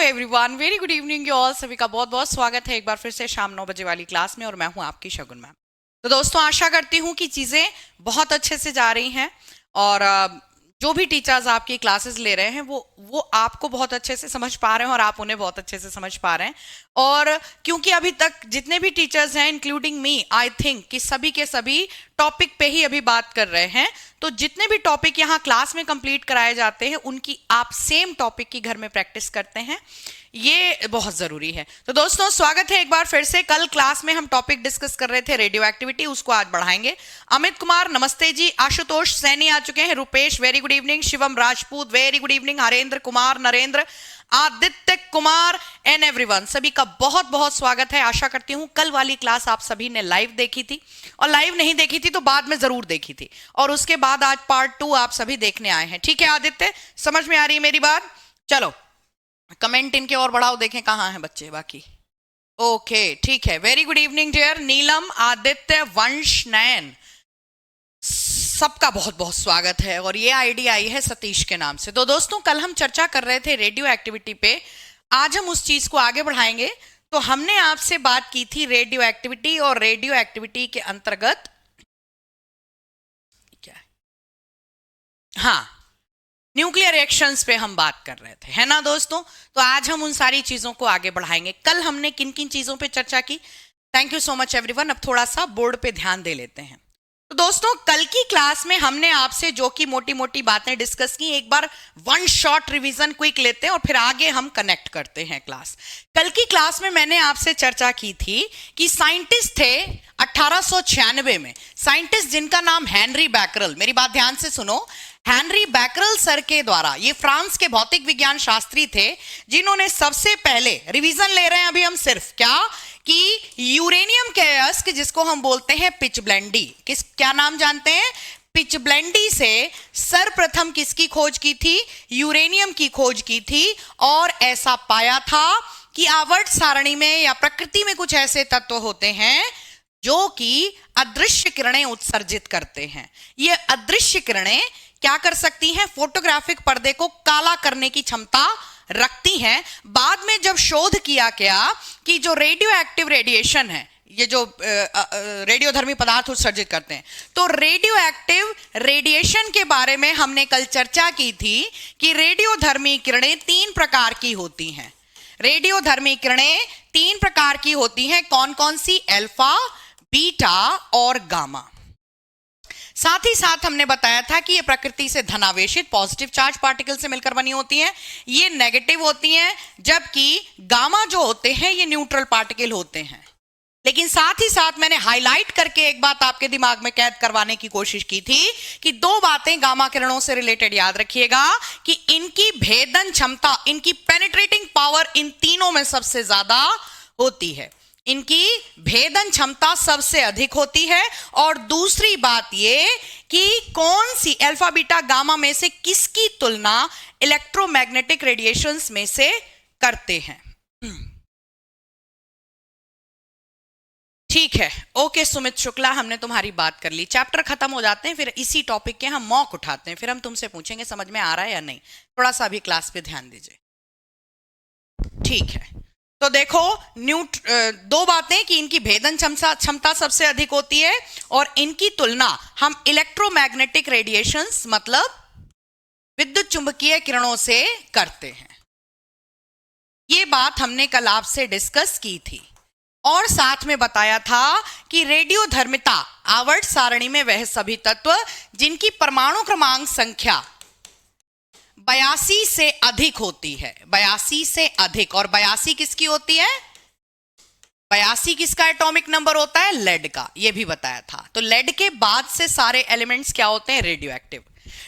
Everyone, very good evening you all. सभी का बहुत बहुत स्वागत है एक बार फिर से शाम 9 बजे वाली क्लास में, और मैं हूं आपकी शगुन मैम। तो दोस्तों, आशा करती हूं कि चीज़ें बहुत अच्छे से जा रही हैं, और जो भी टीचर्स आपकी क्लासेस ले रहे हैं वो आपको बहुत अच्छे से समझ पा रहे हैं और आप उन्हें बहुत अच्छे से समझ पा रहे हैं। और क्योंकि अभी तक जितने भी टीचर्स हैं, इंक्लूडिंग मी, आई थिंक कि सभी के सभी टॉपिक पे ही अभी बात कर रहे हैं। तो जितने भी टॉपिक यहाँ क्लास में कंप्लीट कराए जाते हैं, उनकी आप सेम टॉपिक की घर में प्रैक्टिस करते हैं, ये बहुत जरूरी है। तो दोस्तों, स्वागत है एक बार फिर से। कल क्लास में हम टॉपिक डिस्कस कर रहे थे रेडियो एक्टिविटी, उसको आज बढ़ाएंगे। अमित कुमार नमस्ते जी, आशुतोष सैनी आ चुके हैं, Rupesh very good evening, Shivam Rajput very good evening, Harendra Kumar, Narendra, Aditya Kumar and everyone, सभी का बहुत बहुत स्वागत है। आशा करती हूँ कल वाली क्लास आप सभी ने लाइव देखी थी, और लाइव नहीं देखी थी तो बाद में जरूर देखी थी, और उसके बाद आज पार्ट 2 आप सभी देखने आए हैं। ठीक है आदित्य, समझ में आ रही है मेरी बात? चलो कमेंट इनके और बढ़ाओ, देखें कहाँ हैं बच्चे बाकी। ओके ठीक है, वेरी गुड इवनिंग डियर। नीलम, आदित्य, वंश, नयन, सबका बहुत बहुत स्वागत है। और ये आईडी आई है सतीश के नाम से। तो दोस्तों, कल हम चर्चा कर रहे थे रेडियो एक्टिविटी पे, आज हम उस चीज को आगे बढ़ाएंगे। तो हमने आपसे बात की थी रेडियो एक्टिविटी, और रेडियो एक्टिविटी के अंतर्गत क्या है, हाँ, न्यूक्लियर रिएक्शंस पे हम बात कर रहे थे, है ना दोस्तों। तो आज हम उन सारी चीजों को आगे बढ़ाएंगे। कल हमने किन किन चीजों पे चर्चा की? Thank you so much everyone. अब थोड़ा सा बोर्ड पे ध्यान दे लेते हैं। तो दोस्तों, कल की क्लास में हमने आपसे जो की मोटी मोटी बातें डिस्कस की, एक बार वन शॉट रिवीजन क्विक लेते हैं और फिर आगे हम कनेक्ट करते हैं क्लास। कल की क्लास में मैंने आपसे चर्चा की थी कि साइंटिस्ट थे 1896 में, साइंटिस्ट जिनका नाम हेनरी बैकरल, मेरी बात ध्यान से सुनो, हेनरी बैकरल सर के द्वारा, ये फ्रांस के भौतिक विज्ञान शास्त्री थे, जिन्होंने सबसे पहले, रिवीजन ले रहे हैं अभी हम सिर्फ, क्या कि यूरेनियम के अयस्क, जिसको हम बोलते हैं पिचब्लेंडी, क्या नाम जानते हैं? पिचब्लेंडी से सर्वप्रथम किसकी खोज की थी? यूरेनियम की खोज की थी। और ऐसा पाया था कि आवर्त सारणी में या प्रकृति में कुछ ऐसे तत्व होते हैं जो कि अदृश्य किरणें उत्सर्जित करते हैं। ये अदृश्य किरणें क्या कर सकती हैं? फोटोग्राफिक पर्दे को काला करने की क्षमता रखती हैं। बाद में जब शोध किया गया कि जो रेडियो एक्टिव रेडिएशन है, ये जो रेडियोधर्मी पदार्थ उत्सर्जित करते हैं, तो रेडियो एक्टिव रेडिएशन के बारे में हमने कल चर्चा की थी कि रेडियोधर्मी किरणें 3 प्रकार की होती हैं। रेडियोधर्मी किरणें 3 प्रकार की होती हैं। कौन कौन सी? अल्फा, बीटा और गामा। साथ ही साथ हमने बताया था कि ये प्रकृति से धनावेशित पॉजिटिव चार्ज पार्टिकल से मिलकर बनी होती हैं, ये नेगेटिव होती हैं, जबकि गामा जो होते हैं ये न्यूट्रल पार्टिकल होते हैं। लेकिन साथ ही साथ मैंने हाईलाइट करके एक बात आपके दिमाग में कैद करवाने की कोशिश की थी कि 2 बातें गामा किरणों से रिलेटेड याद रखिएगा कि इनकी भेदन क्षमता, इनकी पेनिट्रेटिंग पावर इन तीनों में सबसे ज्यादा होती है, इनकी भेदन क्षमता सबसे अधिक होती है। और दूसरी बात ये कि कौन सी अल्फा बीटा गामा में से किसकी तुलना इलेक्ट्रोमैग्नेटिक रेडिएशंस में से करते हैं। ठीक है, ओके सुमित शुक्ला, हमने तुम्हारी बात कर ली। चैप्टर खत्म हो जाते हैं, फिर इसी टॉपिक के हम मॉक उठाते हैं, फिर हम तुमसे पूछेंगे समझ में आ रहा है या नहीं। थोड़ा सा अभी क्लास पे ध्यान दीजिए, ठीक है। तो देखो, 2 बातें कि इनकी भेदन क्षमता सबसे अधिक होती है, और इनकी तुलना हम इलेक्ट्रोमैग्नेटिक रेडिएशंस मतलब विद्युत चुंबकीय किरणों से करते हैं। ये बात हमने कल आपसे डिस्कस की थी, और साथ में बताया था कि रेडियोधर्मिता, आवर्त सारणी में वह सभी तत्व जिनकी परमाणु क्रमांक संख्या 82 से अधिक होती है, 82 से अधिक। और 82 किसकी होती है? 82 किसका एटॉमिक नंबर होता है? लेड का, यह भी बताया था। तो लेड के बाद से सारे एलिमेंट्स क्या होते हैं? Radio active.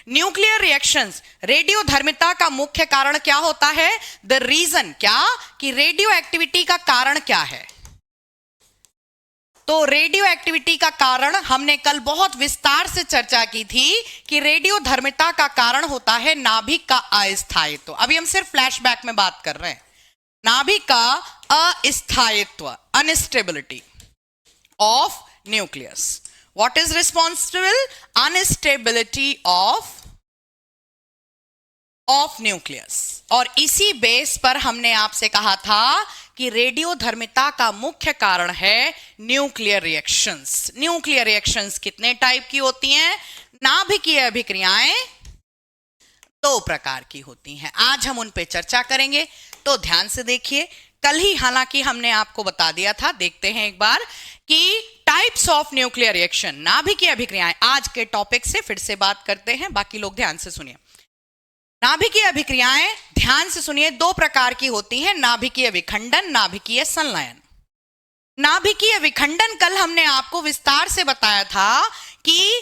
न्यूक्लियर रिएक्शंस, रेडियोधर्मिता का मुख्य कारण क्या होता है? द रीजन, क्या कि रेडियो एक्टिविटी का कारण क्या है? तो रेडियो एक्टिविटी का कारण हमने कल बहुत विस्तार से चर्चा की थी कि रेडियोधर्मिता का कारण होता है नाभिक का अस्थायित्व। अभी हम सिर्फ फ्लैशबैक में बात कर रहे हैं। नाभिक का अस्थायित्व, instability of nucleus. What is responsible? Instability of of nucleus. और इसी बेस पर हमने आपसे कहा था कि रेडियोधर्मिता का मुख्य कारण है न्यूक्लियर रिएक्शंस। न्यूक्लियर रिएक्शंस कितने टाइप की होती हैं? नाभिकीय अभिक्रियाएं दो प्रकार की होती हैं। आज हम उन पे चर्चा करेंगे, तो ध्यान से देखिए। कल ही हालांकि हमने आपको बता दिया था, देखते हैं एक बार कि टाइप्स ऑफ न्यूक्लियर रिएक्शन, नाभिकीय अभिक्रियाएं। आज के टॉपिक से फिर से बात करते हैं, बाकी लोग ध्यान से सुनिए। नाभिकीय अभिक्रियाएं ध्यान से सुनिए दो प्रकार की होती हैं, नाभिकीय विखंडन, नाभिकीय संलयन। नाभिकीय विखंडन कल हमने आपको विस्तार से बताया था कि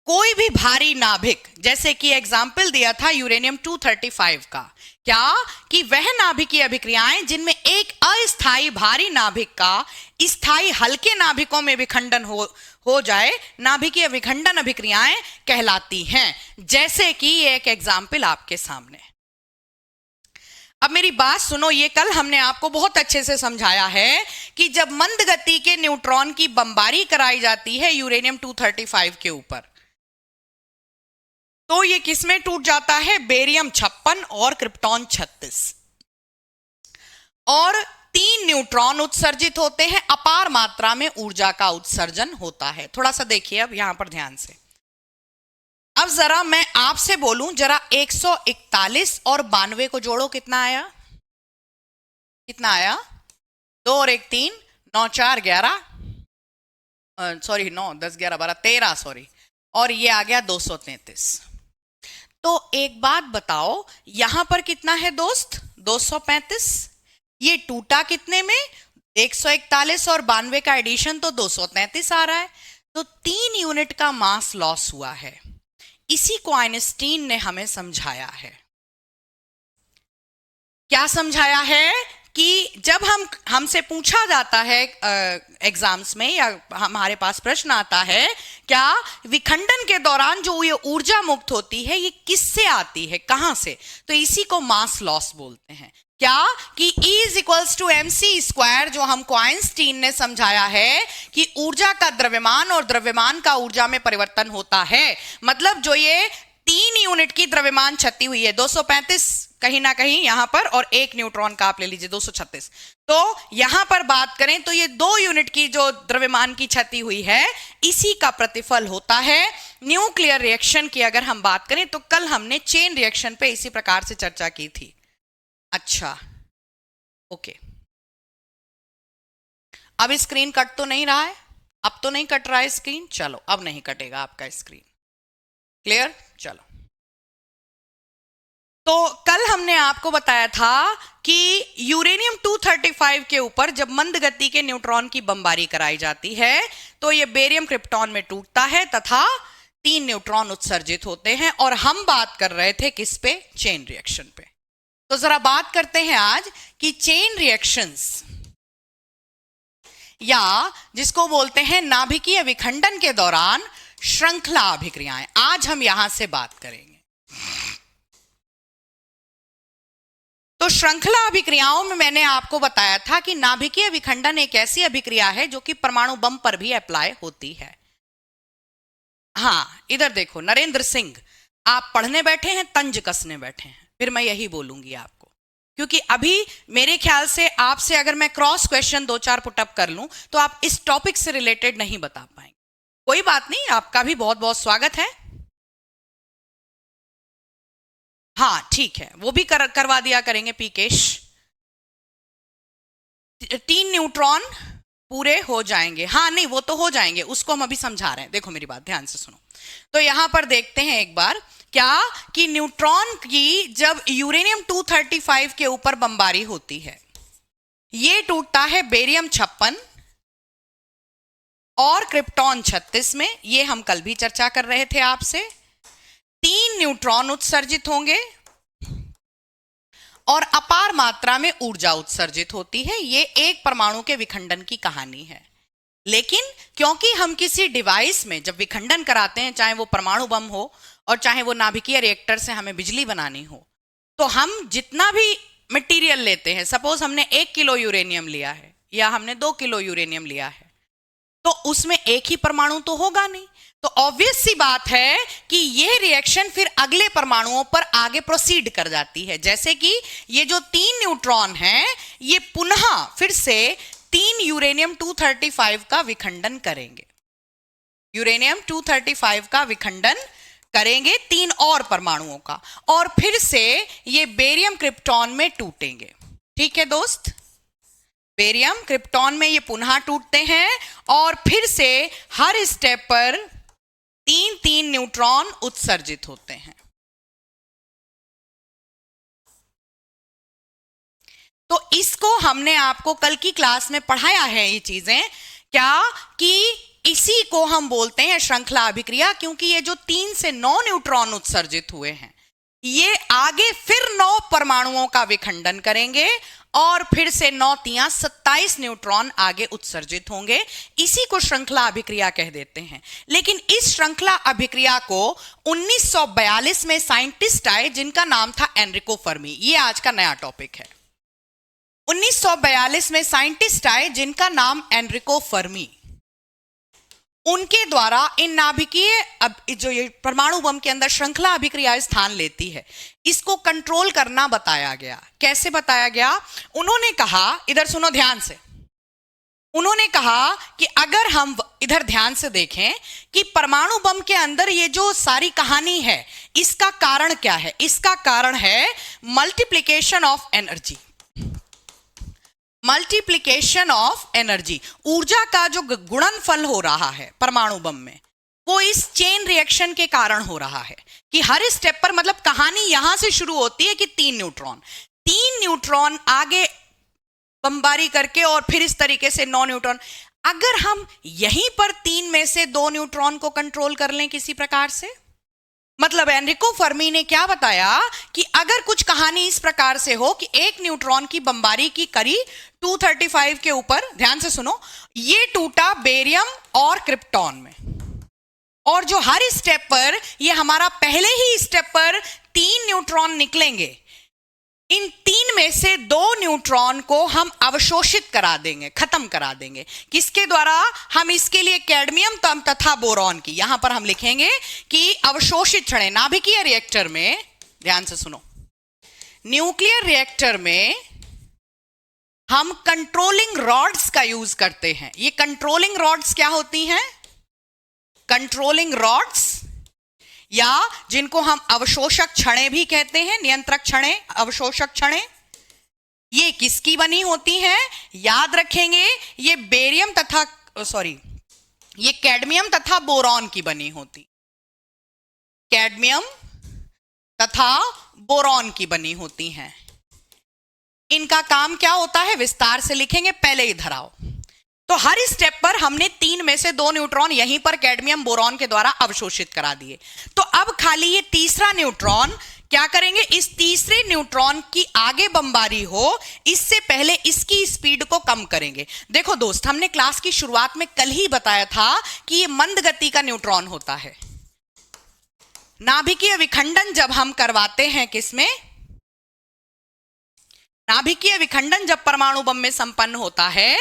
कोई भी भारी नाभिक, जैसे कि एग्जाम्पल दिया था यूरेनियम 235 का, क्या कि वह नाभिकीय अभिक्रियाएं जिनमें एक अस्थायी भारी नाभिक का स्थायी हल्के नाभिकों में विखंडन हो जाए, नाभिकीय विखंडन अभिक्रियाएं कहलाती हैं। जैसे कि एक एग्जाम्पल आपके सामने। अब मेरी बात सुनो, ये कल हमने आपको बहुत अच्छे से समझाया है कि जब मंद गति के न्यूट्रॉन की बमबारी कराई जाती है यूरेनियम 235 के ऊपर, तो ये किसमें टूट जाता है? बेरियम 56 और क्रिप्टॉन 36, और 3 न्यूट्रॉन उत्सर्जित होते हैं। अपार मात्रा में ऊर्जा का उत्सर्जन होता है। थोड़ा सा देखिए अब यहां पर ध्यान से। अब जरा मैं आपसे बोलूं, जरा 141 और 92 को जोड़ो, कितना आया? कितना आया? 2 और 1 3, 9 4 11, सॉरी 9 10 11 12 13, सॉरी, और ये आ गया 233। तो एक बात बताओ, यहां पर कितना है दोस्त? 235। ये टूटा कितने में? 141 और 92 का एडिशन तो 233 आ रहा है। तो 3 यूनिट का मास लॉस हुआ है। इसी को आइंस्टीन ने हमें समझाया है। क्या समझाया है? कि जब हमसे पूछा जाता है एग्जाम्स में, या हमारे पास प्रश्न आता है, क्या विखंडन के दौरान जो ये ऊर्जा मुक्त होती है ये किससे आती है, कहां से? तो इसी को मास लॉस बोलते हैं। क्या कि E = mc², जो हमको आइंस्टीन ने समझाया है कि ऊर्जा का द्रव्यमान और द्रव्यमान का ऊर्जा में परिवर्तन होता है। मतलब जो ये 3 यूनिट की द्रव्यमान क्षति हुई है, 235 कहीं ना कहीं यहां पर, और 1 न्यूट्रॉन का आप ले लीजिए 236, तो यहां पर बात करें तो ये 2 यूनिट की जो द्रव्यमान की क्षति हुई है, इसी का प्रतिफल होता है। न्यूक्लियर रिएक्शन की अगर हम बात करें तो कल हमने चेन रिएक्शन पे इसी प्रकार से चर्चा की थी। अच्छा, ओके। अब स्क्रीन कट तो नहीं रहा है? अब तो नहीं कट रहा है स्क्रीन? चलो, अब नहीं कटेगा आपका स्क्रीन। क्लियर? चलो। तो कल हमने आपको बताया था कि यूरेनियम 235 के ऊपर जब मंद गति के न्यूट्रॉन की बमबारी कराई जाती है तो ये बेरियम क्रिप्टॉन में टूटता है तथा 3 न्यूट्रॉन उत्सर्जित होते हैं। और हम बात कर रहे थे किस पे? चेन रिएक्शन पे। तो जरा बात करते हैं आज कि चेन रिएक्शंस, या जिसको बोलते हैं नाभिकीय विखंडन के दौरान श्रृंखला अभिक्रियाएं, आज हम यहां से बात करेंगे। तो श्रृंखला अभिक्रियाओं में मैंने आपको बताया था कि नाभिकीय विखंडन एक ऐसी अभिक्रिया है जो कि परमाणु बम पर भी अप्लाई होती है। हाँ, इधर देखो नरेंद्र सिंह, आप पढ़ने बैठे हैं, तंज कसने बैठे हैं, फिर मैं यही बोलूंगी आपको, क्योंकि अभी मेरे ख्याल से आपसे अगर मैं क्रॉस क्वेश्चन 2-4 पुटअप कर लूं तो आप इस टॉपिक से रिलेटेड नहीं बता पाएंगे। कोई बात नहीं, आपका भी बहुत बहुत स्वागत है। हाँ ठीक है, वो भी करवा दिया करेंगे पीकेश। 3 न्यूट्रॉन पूरे हो जाएंगे। हाँ नहीं, वो तो हो जाएंगे, उसको हम अभी समझा रहे हैं। देखो मेरी बात ध्यान से सुनो। तो यहां पर देखते हैं एक बार, क्या कि न्यूट्रॉन की जब यूरेनियम 235 के ऊपर बमबारी होती है, ये टूटता है बेरियम 56 और क्रिप्टॉन 36 में। ये हम कल भी चर्चा कर रहे थे आपसे। 3 न्यूट्रॉन उत्सर्जित होंगे और अपार मात्रा में ऊर्जा उत्सर्जित होती है। ये एक परमाणु के विखंडन की कहानी है। लेकिन क्योंकि हम किसी डिवाइस में जब विखंडन कराते हैं, चाहे वो परमाणु बम हो और चाहे वो नाभिकीय रिएक्टर से हमें बिजली बनानी हो, तो हम जितना भी मटेरियल लेते हैं, सपोज हमने 1 किलो यूरेनियम लिया है या हमने 2 किलो यूरेनियम लिया है, तो उसमें एक ही परमाणु तो होगा नहीं, तो ऑब्वियस सी बात है कि यह रिएक्शन फिर अगले परमाणुओं पर आगे प्रोसीड कर जाती है। जैसे कि ये जो 3 न्यूट्रॉन हैं ये पुनः फिर से 3 यूरेनियम 235 का विखंडन करेंगे, यूरेनियम 235 का विखंडन करेंगे 3 और परमाणुओं का, और फिर से ये बेरियम क्रिप्टॉन में टूटेंगे। ठीक है दोस्त, बेरियम क्रिप्टॉन में ये पुनः टूटते हैं और फिर से हर स्टेप पर 3-3 न्यूट्रॉन उत्सर्जित होते हैं। तो इसको हमने आपको कल की क्लास में पढ़ाया है, ये चीजें क्या कि इसी को हम बोलते हैं श्रृंखला अभिक्रिया, क्योंकि ये जो 3 से 9 न्यूट्रॉन उत्सर्जित हुए हैं ये आगे फिर 9 परमाणुओं का विखंडन करेंगे और फिर से 9 तियां 27 न्यूट्रॉन आगे उत्सर्जित होंगे। इसी को श्रृंखला अभिक्रिया कह देते हैं। लेकिन इस श्रृंखला अभिक्रिया को 1942 में साइंटिस्ट आए जिनका नाम था एनरिको फर्मी। ये आज का नया टॉपिक है। 1942 में साइंटिस्ट आए जिनका नाम एनरिको फर्मी। उनके द्वारा इन नाभिकीय जो ये परमाणु बम के अंदर श्रृंखला अभिक्रिया स्थान लेती है इसको कंट्रोल करना बताया गया। कैसे बताया गया? उन्होंने कहा, इधर सुनो ध्यान से, उन्होंने कहा कि अगर हम इधर ध्यान से देखें कि परमाणु बम के अंदर ये जो सारी कहानी है इसका कारण क्या है? इसका कारण है multiplication of energy. Multiplication of energy, ऊर्जा का जो गुणनफल हो रहा है परमाणु बम में वो इस चेन रिएक्शन के कारण हो रहा है कि हर स्टेप पर, मतलब कहानी यहां से शुरू होती है कि 3 न्यूट्रॉन आगे बमबारी करके और फिर इस तरीके से 9 न्यूट्रॉन। अगर हम यहीं पर 3 में से 2 न्यूट्रॉन को कंट्रोल कर लें किसी प्रकार से, मतलब एनरिको फर्मी ने क्या बताया कि अगर कुछ कहानी इस प्रकार से हो कि एक न्यूट्रॉन की बमबारी की करी 235 के ऊपर, ध्यान से सुनो, ये टूटा बेरियम और क्रिप्टॉन में, और जो हर स्टेप पर ये हमारा पहले ही स्टेप पर 3 न्यूट्रॉन निकलेंगे, इन 3 में से 2 न्यूट्रॉन को हम अवशोषित करा देंगे, खत्म करा देंगे। किसके द्वारा? हम इसके लिए कैडमियम तथा बोरॉन की, यहां पर हम लिखेंगे कि अवशोषित क्षण नाभिकीय रिएक्टर में, ध्यान से सुनो, न्यूक्लियर रिएक्टर में हम कंट्रोलिंग रॉड्स का यूज करते हैं। ये कंट्रोलिंग रॉड्स क्या होती हैं? कंट्रोलिंग रॉड्स, या जिनको हम अवशोषक क्षणे भी कहते हैं, नियंत्रक क्षणे, अवशोषक क्षणे, ये किसकी बनी होती हैं? याद रखेंगे ये बेरियम तथा ये कैडमियम तथा बोरॉन की बनी होती, कैडमियम तथा बोरॉन की बनी होती हैं। इनका काम क्या होता है विस्तार से लिखेंगे, पहले इधर आओ। तो हर स्टेप पर हमने 3 में से 2 न्यूट्रॉन यहीं पर कैडमियम बोरॉन के द्वारा अवशोषित करा दिए। तो अब खाली ये तीसरा न्यूट्रॉन क्या करेंगे? इस तीसरे न्यूट्रॉन की आगे बमबारी हो इससे पहले इसकी स्पीड को कम करेंगे। देखो दोस्त, हमने क्लास की शुरुआत में कल ही बताया था कि ये मंद गति का न्यूट्रॉन होता है। नाभिकीय विखंडन जब हम करवाते हैं, किसमें? नाभिकीय विखंडन जब परमाणु बम में संपन्न होता है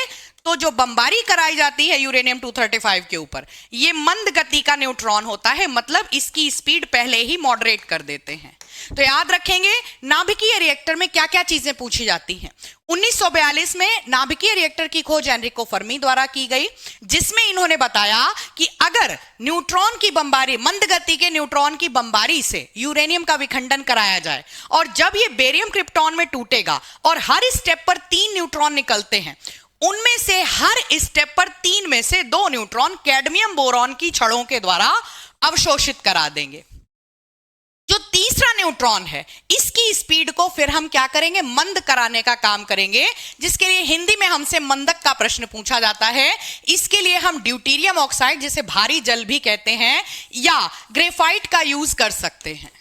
तो जो बमबारी कराई जाती है यूरेनियम 235 के ऊपर, ये मंद गति का न्यूट्रॉन होता है, मतलब इसकी स्पीड पहले ही मॉडरेट कर देते हैं। तो याद रखेंगे नाभिकीय रिएक्टर में क्या क्या चीजें पूछी जाती हैं। 1942 में नाभिकीय रिएक्टर की खोज एनरिको फर्मी द्वारा की गई, जिसमें इन्होंने बताया कि अगर न्यूट्रॉन की बमबारी, मंद गति के न्यूट्रॉन की बमबारी से यूरेनियम का विखंडन कराया जाए और जब ये बेरियम क्रिप्टॉन में टूटेगा और हर स्टेप पर 3 न्यूट्रॉन निकलते हैं, उनमें से हर स्टेप पर 3 में से 2 न्यूट्रॉन कैडमियम बोरॉन की छड़ों के द्वारा अवशोषित करा देंगे। जो तीसरा न्यूट्रॉन है इसकी स्पीड को फिर हम क्या करेंगे? मंद कराने का काम करेंगे, जिसके लिए हिंदी में हमसे मंदक का प्रश्न पूछा जाता है। इसके लिए हम ड्यूटेरियम ऑक्साइड, जिसे भारी जल भी कहते हैं, या ग्रेफाइट का यूज कर सकते हैं।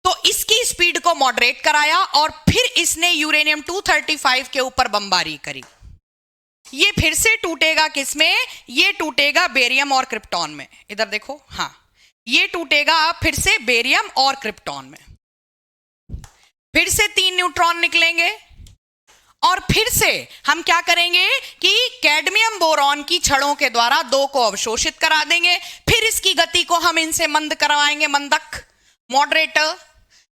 तो इसकी स्पीड को मॉडरेट कराया और फिर इसने यूरेनियम 235 के ऊपर बमबारी करी। ये फिर से टूटेगा किसमें? ये टूटेगा बेरियम और क्रिप्टॉन में। इधर देखो, हाँ, ये टूटेगा फिर से बेरियम और क्रिप्टॉन में। फिर से 3 न्यूट्रॉन निकलेंगे और फिर से हम क्या करेंगे कि कैडमियम बोरॉन की छड़ों के द्वारा 2 को अवशोषित करा देंगे, फिर इसकी गति को हम इनसे मंद करवाएंगे, मंदक, moderator.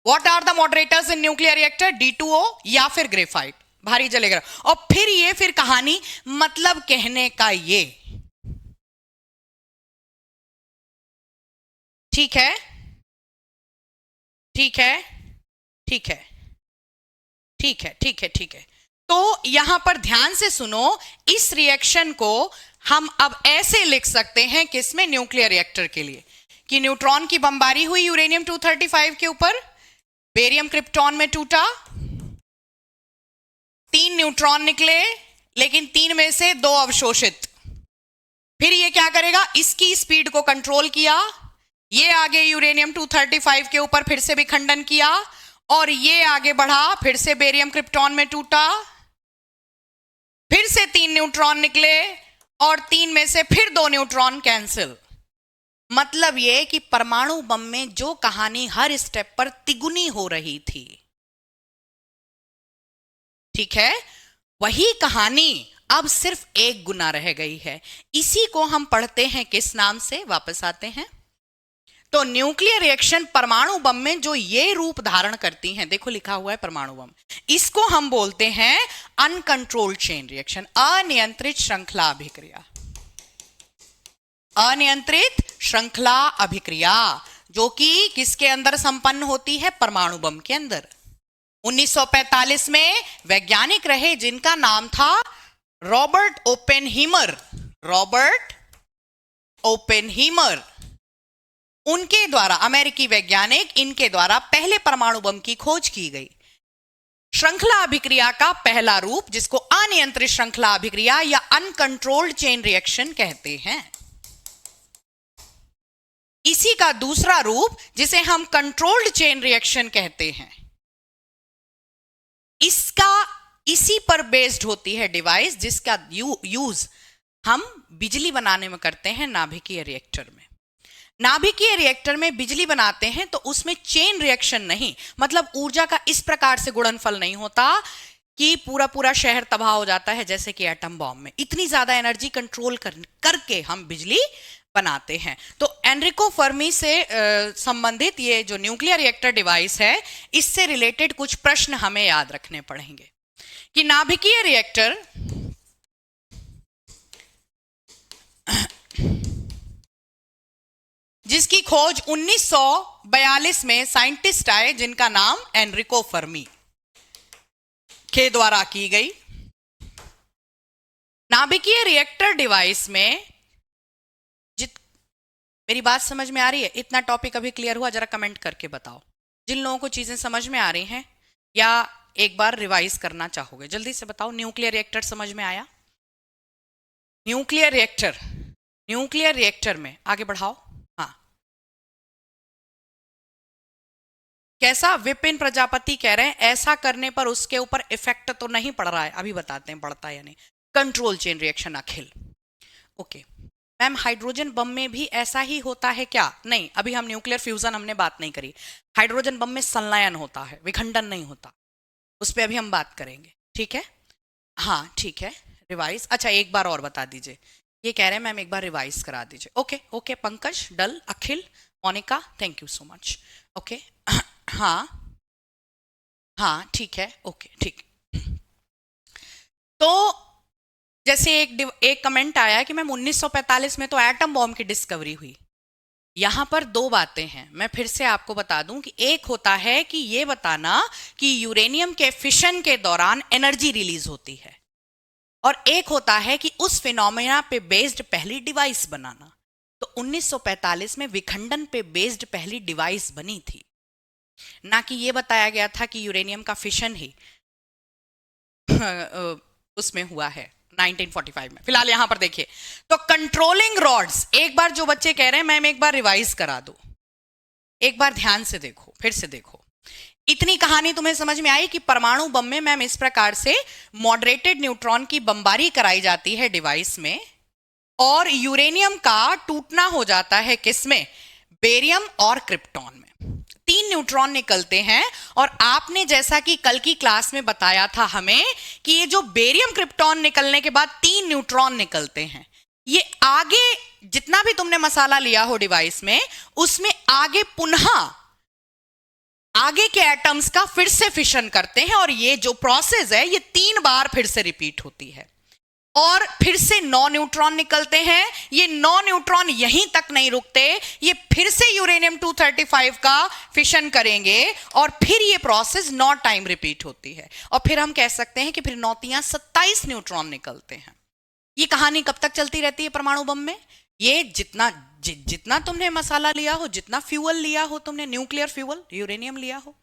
What are the moderators in nuclear reactor? D2O या फिर ग्रेफाइट, भारी जलेगा। और फिर कहानी, मतलब कहने का ये, ठीक है, ठीक है, ठीक है, ठीक है, ठीक है, ठीक है। तो यहां पर ध्यान से सुनो, इस रिएक्शन को हम अब ऐसे लिख सकते हैं किसमें? न्यूक्लियर रिएक्टर के लिए, कि न्यूट्रॉन की बमबारी हुई यूरेनियम 235 के ऊपर, बेरियम क्रिप्टॉन में टूटा, 3 न्यूट्रॉन निकले, लेकिन 3 में से 2 अवशोषित। फिर ये क्या करेगा? इसकी स्पीड को कंट्रोल किया, ये आगे यूरेनियम 235 के ऊपर फिर से विखंडन किया, और ये आगे बढ़ा, फिर से बेरियम क्रिप्टॉन में टूटा, फिर से 3 न्यूट्रॉन निकले, और 3 में से फिर 2 न्यूट्रॉन कैंसिल। मतलब ये कि परमाणु बम में जो कहानी हर स्टेप पर तिगुनी हो रही थी, ठीक है, वही कहानी अब सिर्फ 1 गुना रह गई है। इसी को हम पढ़ते हैं किस नाम से? वापस आते हैं तो न्यूक्लियर रिएक्शन परमाणु बम में जो ये रूप धारण करती हैं, देखो लिखा हुआ है परमाणु बम, इसको हम बोलते हैं अनकंट्रोल्ड चेन रिएक्शन, अनियंत्रित श्रृंखला अभिक्रिया। अनियंत्रित श्रृंखला अभिक्रिया जो कि किसके अंदर संपन्न होती है? परमाणु बम के अंदर। 1945 में वैज्ञानिक रहे जिनका नाम था रॉबर्ट ओपेनहीमर। रॉबर्ट ओपेनहीमर, उनके द्वारा, अमेरिकी वैज्ञानिक, इनके द्वारा पहले परमाणु बम की खोज की गई। श्रृंखला अभिक्रिया का पहला रूप, जिसको अनियंत्रित श्रृंखला अभिक्रिया या अनकंट्रोल्ड चेन रिएक्शन कहते हैं। इसी का दूसरा रूप, जिसे हम कंट्रोल्ड चेन रिएक्शन कहते हैं, इसका इसी पर बेस्ड होती है डिवाइस, जिसका यूज हम बिजली बनाने में करते हैं नाभिकीय रिएक्टर में। नाभिकीय रिएक्टर में बिजली बनाते हैं तो उसमें चेन रिएक्शन नहीं, मतलब ऊर्जा का इस प्रकार से गुणनफल नहीं होता कि पूरा पूरा शहर तबाह हो जाता है जैसे कि एटम बॉम्ब में। इतनी ज्यादा एनर्जी कंट्रोल करके हम बिजली बनाते हैं। तो एनरिको फर्मी से संबंधित ये जो न्यूक्लियर रिएक्टर डिवाइस है, इससे रिलेटेड कुछ प्रश्न हमें याद रखने पड़ेंगे कि नाभिकीय रिएक्टर जिसकी खोज 1942 में साइंटिस्ट आए जिनका नाम एनरिको फर्मी के द्वारा की गई। नाभिकीय रिएक्टर डिवाइस में मेरी बात समझ में आ रही है? इतना टॉपिक अभी क्लियर हुआ? जरा कमेंट करके बताओ जिन लोगों को चीजें समझ में आ रही हैं, या एक बार रिवाइज करना चाहोगे, जल्दी से बताओ। न्यूक्लियर रिएक्टर समझ में आया? न्यूक्लियर रिएक्टर में आगे बढ़ाओ। हाँ, कैसा? विपिन प्रजापति कह रहे हैं ऐसा करने पर उसके ऊपर इफेक्ट तो नहीं पड़ रहा है, अभी बताते हैं पड़ता है या नहीं। कंट्रोल चेन रिएक्शन, अखिल ओके। मैम हाइड्रोजन बम में भी ऐसा ही होता है क्या? नहीं, अभी हम न्यूक्लियर फ्यूजन हमने बात नहीं करी। हाइड्रोजन बम में संलयन होता है, विखंडन नहीं होता, उस पर अभी हम बात करेंगे, ठीक है? हाँ ठीक है, रिवाइज। अच्छा एक बार और बता दीजिए, ये कह रहे हैं मैम एक बार रिवाइज करा दीजिए। ओके ओके, पंकज, डल, Akhil, Monica, thank you so much. Okay हाँ हाँ ठीक है, ओके ठीक। तो जैसे एक कमेंट आया कि मैम 1945 में तो एटम बॉम्ब की डिस्कवरी हुई। यहां पर 2 बातें हैं, मैं फिर से आपको बता दूं कि एक होता है कि ये बताना कि यूरेनियम के फिशन के दौरान एनर्जी रिलीज होती है, और एक होता है कि उस फिनोमेना पे बेस्ड पहली डिवाइस बनाना। तो 1945 में विखंडन पे बेस्ड पहली डिवाइस बनी थी, ना कि ये बताया गया था कि यूरेनियम का फिशन ही उसमें हुआ है 1945 में। फिलहाल यहां पर देखिए, तो कंट्रोलिंग रॉड्स, एक बार जो बच्चे कह रहे हैं मैम एक बार रिवाइज करा दो, एक बार ध्यान से देखो, फिर से देखो। इतनी कहानी तुम्हें समझ में आई कि परमाणु बम में मैम इस प्रकार से मॉडरेटेड न्यूट्रॉन की बमबारी कराई जाती है डिवाइस में, और यूरेनियम का टूटना हो जाता है किसमें? बेरियम और क्रिप्टॉन में। 3 न्यूट्रॉन निकलते हैं। और आपने जैसा कि कल की क्लास में बताया था हमें कि ये जो बेरियम क्रिप्टॉन निकलने के बाद 3 न्यूट्रॉन निकलते हैं, ये आगे जितना भी तुमने मसाला लिया हो डिवाइस में, उसमें आगे पुनः आगे के एटम्स का फिर से फिशन करते हैं। और ये जो प्रोसेस है ये 3 बार फिर से रिपीट होती है और फिर से 9 न्यूट्रॉन निकलते हैं। ये 9 न्यूट्रॉन यहीं तक नहीं रुकते, ये फिर से यूरेनियम 235 का फिशन करेंगे और फिर ये प्रोसेस 9 टाइम रिपीट होती है। और फिर हम कह सकते हैं कि फिर 9 तियां 27 न्यूट्रॉन निकलते हैं। ये कहानी कब तक चलती रहती है परमाणु बम में? ये जितना तुमने मसाला लिया हो, जितना फ्यूअल लिया हो तुमने, न्यूक्लियर फ्यूअल यूरेनियम लिया हो,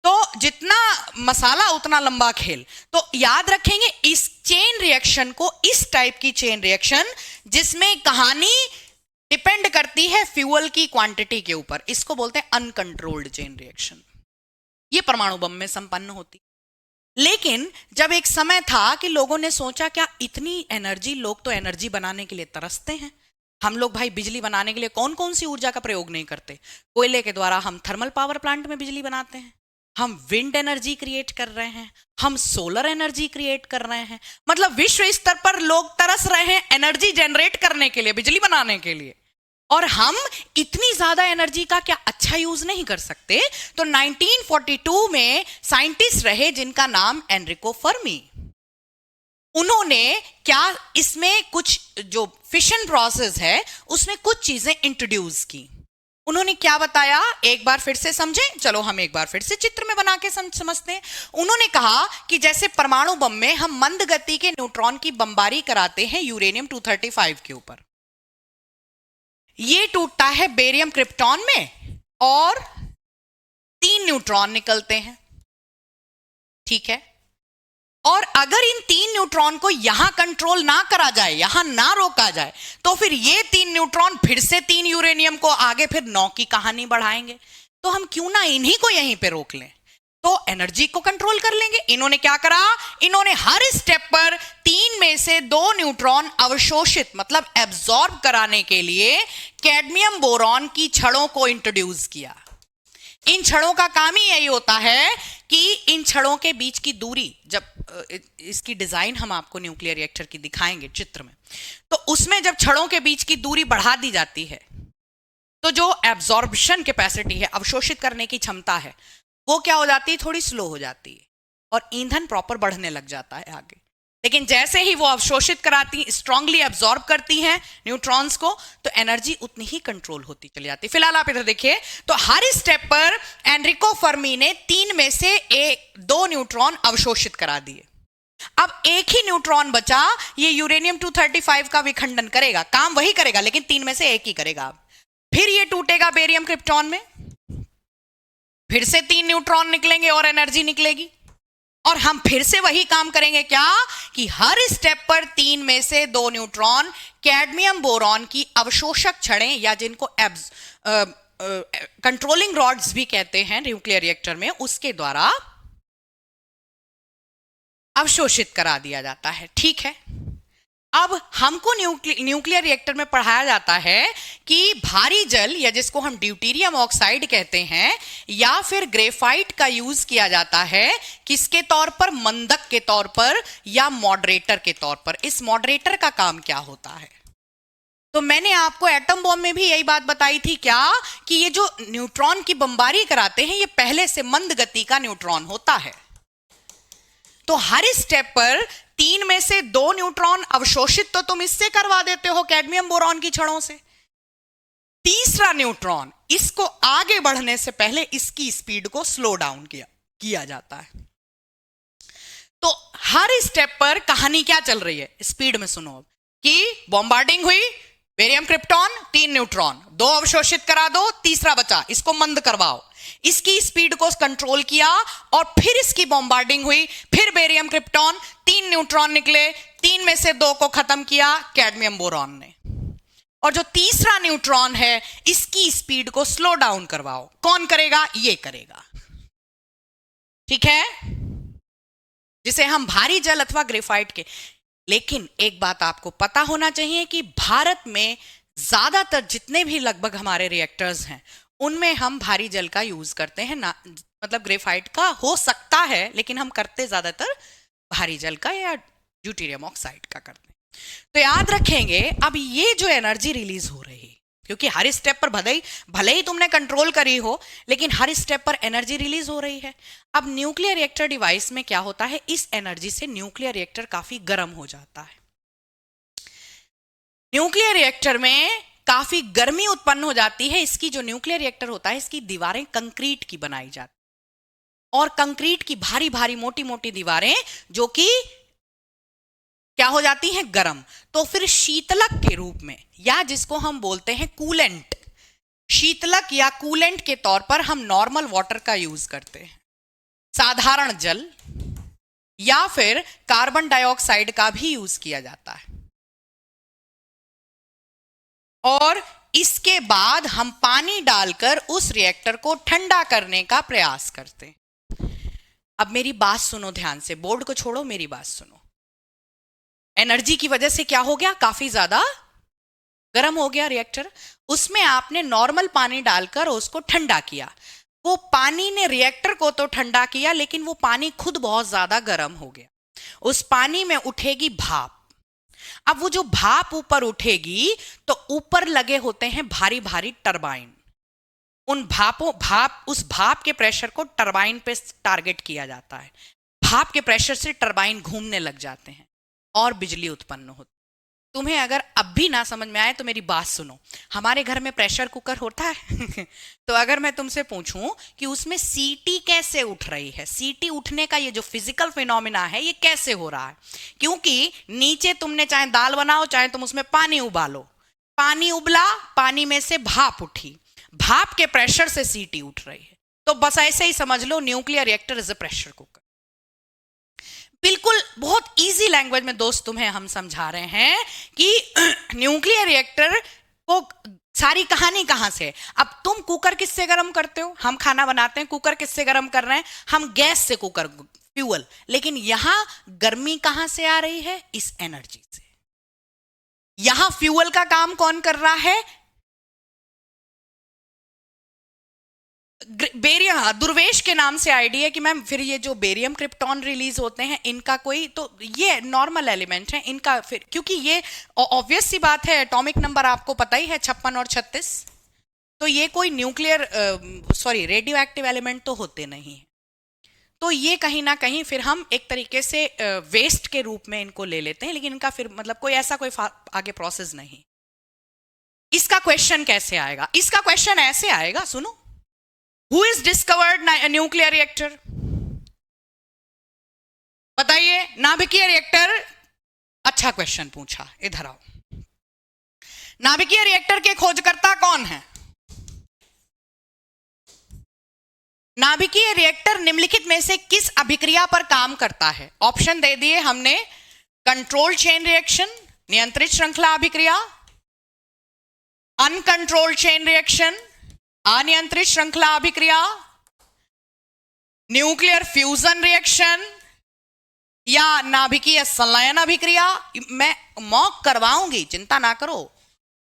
तो जितना मसाला उतना लंबा खेल। तो याद रखेंगे इस चेन रिएक्शन को, इस टाइप की चेन रिएक्शन जिसमें कहानी डिपेंड करती है फ्यूअल की क्वांटिटी के ऊपर, इसको बोलते हैं अनकंट्रोल्ड चेन रिएक्शन। ये परमाणु बम में संपन्न होती। लेकिन जब एक समय था कि लोगों ने सोचा क्या इतनी एनर्जी, लोग तो एनर्जी बनाने के लिए तरसते हैं, हम लोग भाई बिजली बनाने के लिए कौन कौन सी ऊर्जा का प्रयोग नहीं करते? कोयले के द्वारा हम थर्मल पावर प्लांट में बिजली बनाते हैं, हम विंड एनर्जी क्रिएट कर रहे हैं, हम सोलर एनर्जी क्रिएट कर रहे हैं। मतलब विश्व स्तर पर लोग तरस रहे हैं एनर्जी जनरेट करने के लिए, बिजली बनाने के लिए। और हम इतनी ज्यादा एनर्जी का क्या अच्छा यूज नहीं कर सकते? तो 1942 में साइंटिस्ट रहे जिनका नाम एनरिको फर्मी। उन्होंने क्या इसमें कुछ जो फिशन प्रोसेस है उसमें कुछ चीजें इंट्रोड्यूस की। उन्होंने क्या बताया, एक बार फिर से समझें, चलो हम एक बार फिर से चित्र में बना के समझते हैं। उन्होंने कहा कि जैसे परमाणु बम में हम मंद गति के न्यूट्रॉन की बमबारी कराते हैं यूरेनियम 235 के ऊपर, ये टूटता है बेरियम क्रिप्टॉन में और 3 न्यूट्रॉन निकलते हैं, ठीक है। और अगर इन 3 न्यूट्रॉन को यहां कंट्रोल ना करा जाए, यहां ना रोका जाए, तो फिर ये 3 न्यूट्रॉन फिर से 3 यूरेनियम को आगे फिर 9 की कहानी बढ़ाएंगे। तो हम क्यों ना इन्हीं को यहीं पे रोक लें, तो एनर्जी को कंट्रोल कर लेंगे। इन्होंने क्या करा, इन्होंने हर स्टेप पर 3 में से 2 न्यूट्रॉन अवशोषित मतलब एब्जॉर्ब कराने के लिए कैडमियम बोरॉन की छड़ों को इंट्रोड्यूस किया। इन छड़ों का काम ही यही होता है कि इन छड़ों के बीच की दूरी, जब इसकी डिजाइन हम आपको न्यूक्लियर रिएक्टर की दिखाएंगे चित्र में, तो उसमें जब छड़ों के बीच की दूरी बढ़ा दी जाती है तो जो एब्जॉर्प्शन कैपेसिटी है, अवशोषित करने की क्षमता है, वो क्या हो जाती है, थोड़ी स्लो हो जाती है और ईंधन प्रॉपर बढ़ने लग जाता है आगे। लेकिन जैसे ही वो अवशोषित कराती, स्ट्रांगली एब्जॉर्ब करती हैं न्यूट्रॉन्स को, तो एनर्जी उतनी ही कंट्रोल होती चली जाती है। फिलहाल आप इधर देखिए, तो हर स्टेप पर एनरिको फर्मी ने 3 में से 2 न्यूट्रॉन अवशोषित करा दिए। अब एक ही न्यूट्रॉन बचा, ये यूरेनियम 235 का विखंडन करेगा, काम वही करेगा लेकिन 3 में से 1 ही करेगा। फिर ये टूटेगा बेरियम क्रिप्टॉन में, फिर से 3 न्यूट्रॉन निकलेंगे और एनर्जी निकलेगी, और हम फिर से वही काम करेंगे, क्या कि हर स्टेप पर 3 में से 2 न्यूट्रॉन कैडमियम बोरॉन की अवशोषक छड़ें, या जिनको कंट्रोलिंग रॉड्स भी कहते हैं न्यूक्लियर रिएक्टर में, उसके द्वारा अवशोषित करा दिया जाता है, ठीक है। अब हमको न्यूक्लियर रिएक्टर में पढ़ाया जाता है कि भारी जल, या जिसको हम ड्यूटेरियम ऑक्साइड कहते हैं, या फिर ग्रेफाइट का यूज किया जाता है किसके तौर पर, मंदक के तौर पर या मॉडरेटर के तौर पर। इस मॉडरेटर का काम क्या होता है, तो मैंने आपको एटम बॉम्ब में भी यही बात बताई थी क्या, कि ये जो न्यूट्रॉन की बमबारी कराते हैं ये पहले से मंद गति का न्यूट्रॉन होता है। तो हर स्टेप पर 3 में से 2 न्यूट्रॉन अवशोषित तो तुम इससे करवा देते हो कैडमियम बोरॉन की छड़ों से, तीसरा न्यूट्रॉन इसको आगे बढ़ने से पहले इसकी स्पीड को स्लो डाउन किया जाता है। तो हर स्टेप पर कहानी क्या चल रही है, स्पीड में सुनो, कि बॉम्बार्डिंग हुई, बेरियम क्रिप्टॉन 3 न्यूट्रॉन, 2 अवशोषित करा दो, तीसरा बचा, इसको मंद करवाओ, इसकी स्पीड को कंट्रोल किया, और फिर इसकी बॉम्बार्डिंग हुई, फिर बेरियम क्रिप्टॉन 3 न्यूट्रॉन निकले, 3 में से 2 को खत्म किया कैडमियम बोरॉन ने, और जो तीसरा न्यूट्रॉन है इसकी स्पीड को स्लो डाउन करवाओ। कौन करेगा, ये करेगा, ठीक है, जिसे हम भारी जल अथवा ग्रेफाइट के। लेकिन एक बात आपको पता होना चाहिए कि भारत में ज्यादातर जितने भी लगभग हमारे रिएक्टर्स हैं उनमें हम भारी जल का यूज करते हैं ना, मतलब ग्रेफाइट का हो सकता है, लेकिन हम करते ज्यादातर भारी जल का या ड्यूटेरियम ऑक्साइड का करते हैं। तो याद रखेंगे, अब ये जो एनर्जी रिलीज हो रही है, क्योंकि हर स्टेप पर भले ही तुमने कंट्रोल करी हो, लेकिन हर स्टेप पर एनर्जी रिलीज हो रही है। अब न्यूक्लियर रिएक्टर डिवाइस में क्या होता है, इस एनर्जी से न्यूक्लियर रिएक्टर काफी गर्म हो जाता है। न्यूक्लियर रिएक्टर में काफी गर्मी उत्पन्न हो जाती है। इसकी जो न्यूक्लियर रिएक्टर होता है, इसकी दीवारें कंक्रीट की बनाई जाती, और कंक्रीट की भारी भारी मोटी मोटी दीवारें जो कि क्या हो जाती हैं, गर्म। तो फिर शीतलक के रूप में, या जिसको हम बोलते हैं कूलेंट, शीतलक या कूलेंट के तौर पर हम नॉर्मल वाटर का यूज करते हैं, साधारण जल, या फिर कार्बन डाइऑक्साइड का भी यूज किया जाता है। और इसके बाद हम पानी डालकर उस रिएक्टर को ठंडा करने का प्रयास करते हैं। अब मेरी बात सुनो ध्यान से, बोर्ड को छोड़ो, मेरी बात सुनो। एनर्जी की वजह से क्या हो गया, काफी ज्यादा गर्म हो गया रिएक्टर। उसमें आपने नॉर्मल पानी डालकर उसको ठंडा किया। वो पानी ने रिएक्टर को तो ठंडा किया, लेकिन वो पानी खुद बहुत ज्यादा गर्म हो गया। उस पानी में उठेगी भाप। अब वो जो भाप ऊपर उठेगी, तो ऊपर लगे होते हैं भारी भारी टरबाइन। उस भाप के प्रेशर को टरबाइन पे टारगेट किया जाता है। भाप के प्रेशर से टरबाइन घूमने लग जाते हैं और बिजली उत्पन्न होती है। तुम्हें अगर अब भी ना समझ में आए तो मेरी बात सुनो। हमारे घर में प्रेशर कुकर होता है तो अगर मैं तुमसे पूछूं कि उसमें सीटी कैसे उठ रही है, सीटी उठने का ये जो फिजिकल फिनोमिना है, ये कैसे हो रहा है? क्योंकि नीचे तुमने चाहे दाल बनाओ, चाहे तुम उसमें पानी उबालो, पानी उबला, पानी में से भाप उठी, भाप के प्रेशर से सीटी उठ रही है। तो बस ऐसे ही समझ लो, nuclear reactor is a pressure cooker. बिल्कुल बहुत इजी लैंग्वेज में दोस्त तुम्हें हम समझा रहे हैं कि न्यूक्लियर रिएक्टर को सारी कहानी कहां से है। अब तुम कुकर किससे गर्म करते हो? हम खाना बनाते हैं, कुकर किससे गर्म कर रहे हैं? हम गैस से कुकर, फ्यूल। लेकिन यहां गर्मी कहां से आ रही है? इस एनर्जी से। यहां फ्यूल का काम कौन कर रहा है? बेरियम, दुर्वेश के नाम से आईडी है कि मैम फिर ये जो बेरियम क्रिप्टॉन रिलीज होते हैं, इनका कोई, तो ये नॉर्मल एलिमेंट है इनका, फिर क्योंकि ये ऑब्वियस सी बात है, एटॉमिक नंबर आपको पता ही है 56 और 36, तो ये कोई न्यूक्लियर रेडियो एक्टिव एलिमेंट तो होते नहीं है। तो ये कहीं ना कहीं फिर हम एक तरीके से वेस्ट के रूप में इनको ले लेते हैं, लेकिन इनका फिर मतलब कोई ऐसा कोई आगे प्रोसेस नहीं। इसका क्वेश्चन कैसे आएगा? इसका क्वेश्चन ऐसे आएगा, सुनो। Who is discovered nuclear reactor? बताइए, नाभिकीय रिएक्टर। अच्छा क्वेश्चन पूछा, इधर आओ। नाभिकीय रिएक्टर के खोजकर्ता कौन है? नाभिकीय रिएक्टर निम्नलिखित में से किस अभिक्रिया पर काम करता है? ऑप्शन दे दिए हमने, कंट्रोल चेन रिएक्शन, नियंत्रित श्रृंखला अभिक्रिया, अनकंट्रोल्ड चेन रिएक्शन, अनियंत्रित श्रृंखला अभिक्रिया, न्यूक्लियर फ्यूजन रिएक्शन, या नाभिकीय संलयन अभिक्रिया। मैं मॉक करवाऊंगी, चिंता ना करो,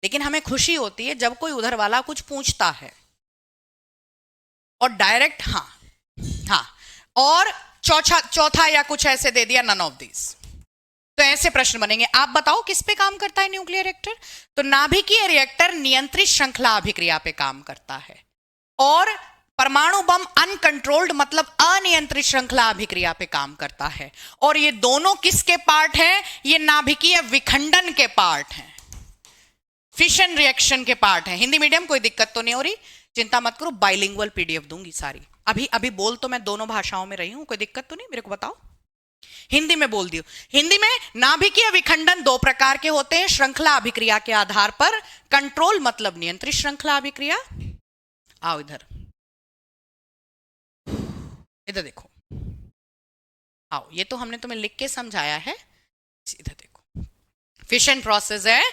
लेकिन हमें खुशी होती है जब कोई उधर वाला कुछ पूछता है और डायरेक्ट हाँ और चौथा या कुछ ऐसे दे दिया, नन ऑफ दिस। तो ऐसे प्रश्न बनेंगे। आप बताओ किस पे काम करता है न्यूक्लियर रिएक्टर? तो नाभिकीय रिएक्टर नियंत्रित श्रृंखला अभिक्रिया पे काम करता है, और परमाणु बम अनकंट्रोल्ड मतलब अनियंत्रित श्रृंखला अभिक्रिया पे काम करता है। और ये दोनों किसके पार्ट हैं? ये नाभिकीय विखंडन के पार्ट हैं, फिशन रिएक्शन के पार्ट हैं। हिंदी मीडियम, कोई दिक्कत तो नहीं हो रही, चिंता मत करो, बाइलिंगुअल पीडीएफ दूंगी सारी। अभी बोल तो मैं दोनों भाषाओं में रही हूं, कोई दिक्कत तो नहीं, मेरे को बताओ। हिंदी में बोल दियो। हिंदी में नाभिकीय विखंडन दो प्रकार के होते हैं श्रृंखला अभिक्रिया के आधार पर। कंट्रोल मतलब नियंत्रित श्रृंखला अभिक्रिया। आओ इधर, इधर देखो, आओ, ये तो हमने तुम्हें लिख के समझाया है, इधर देखो। फिशन प्रोसेस है,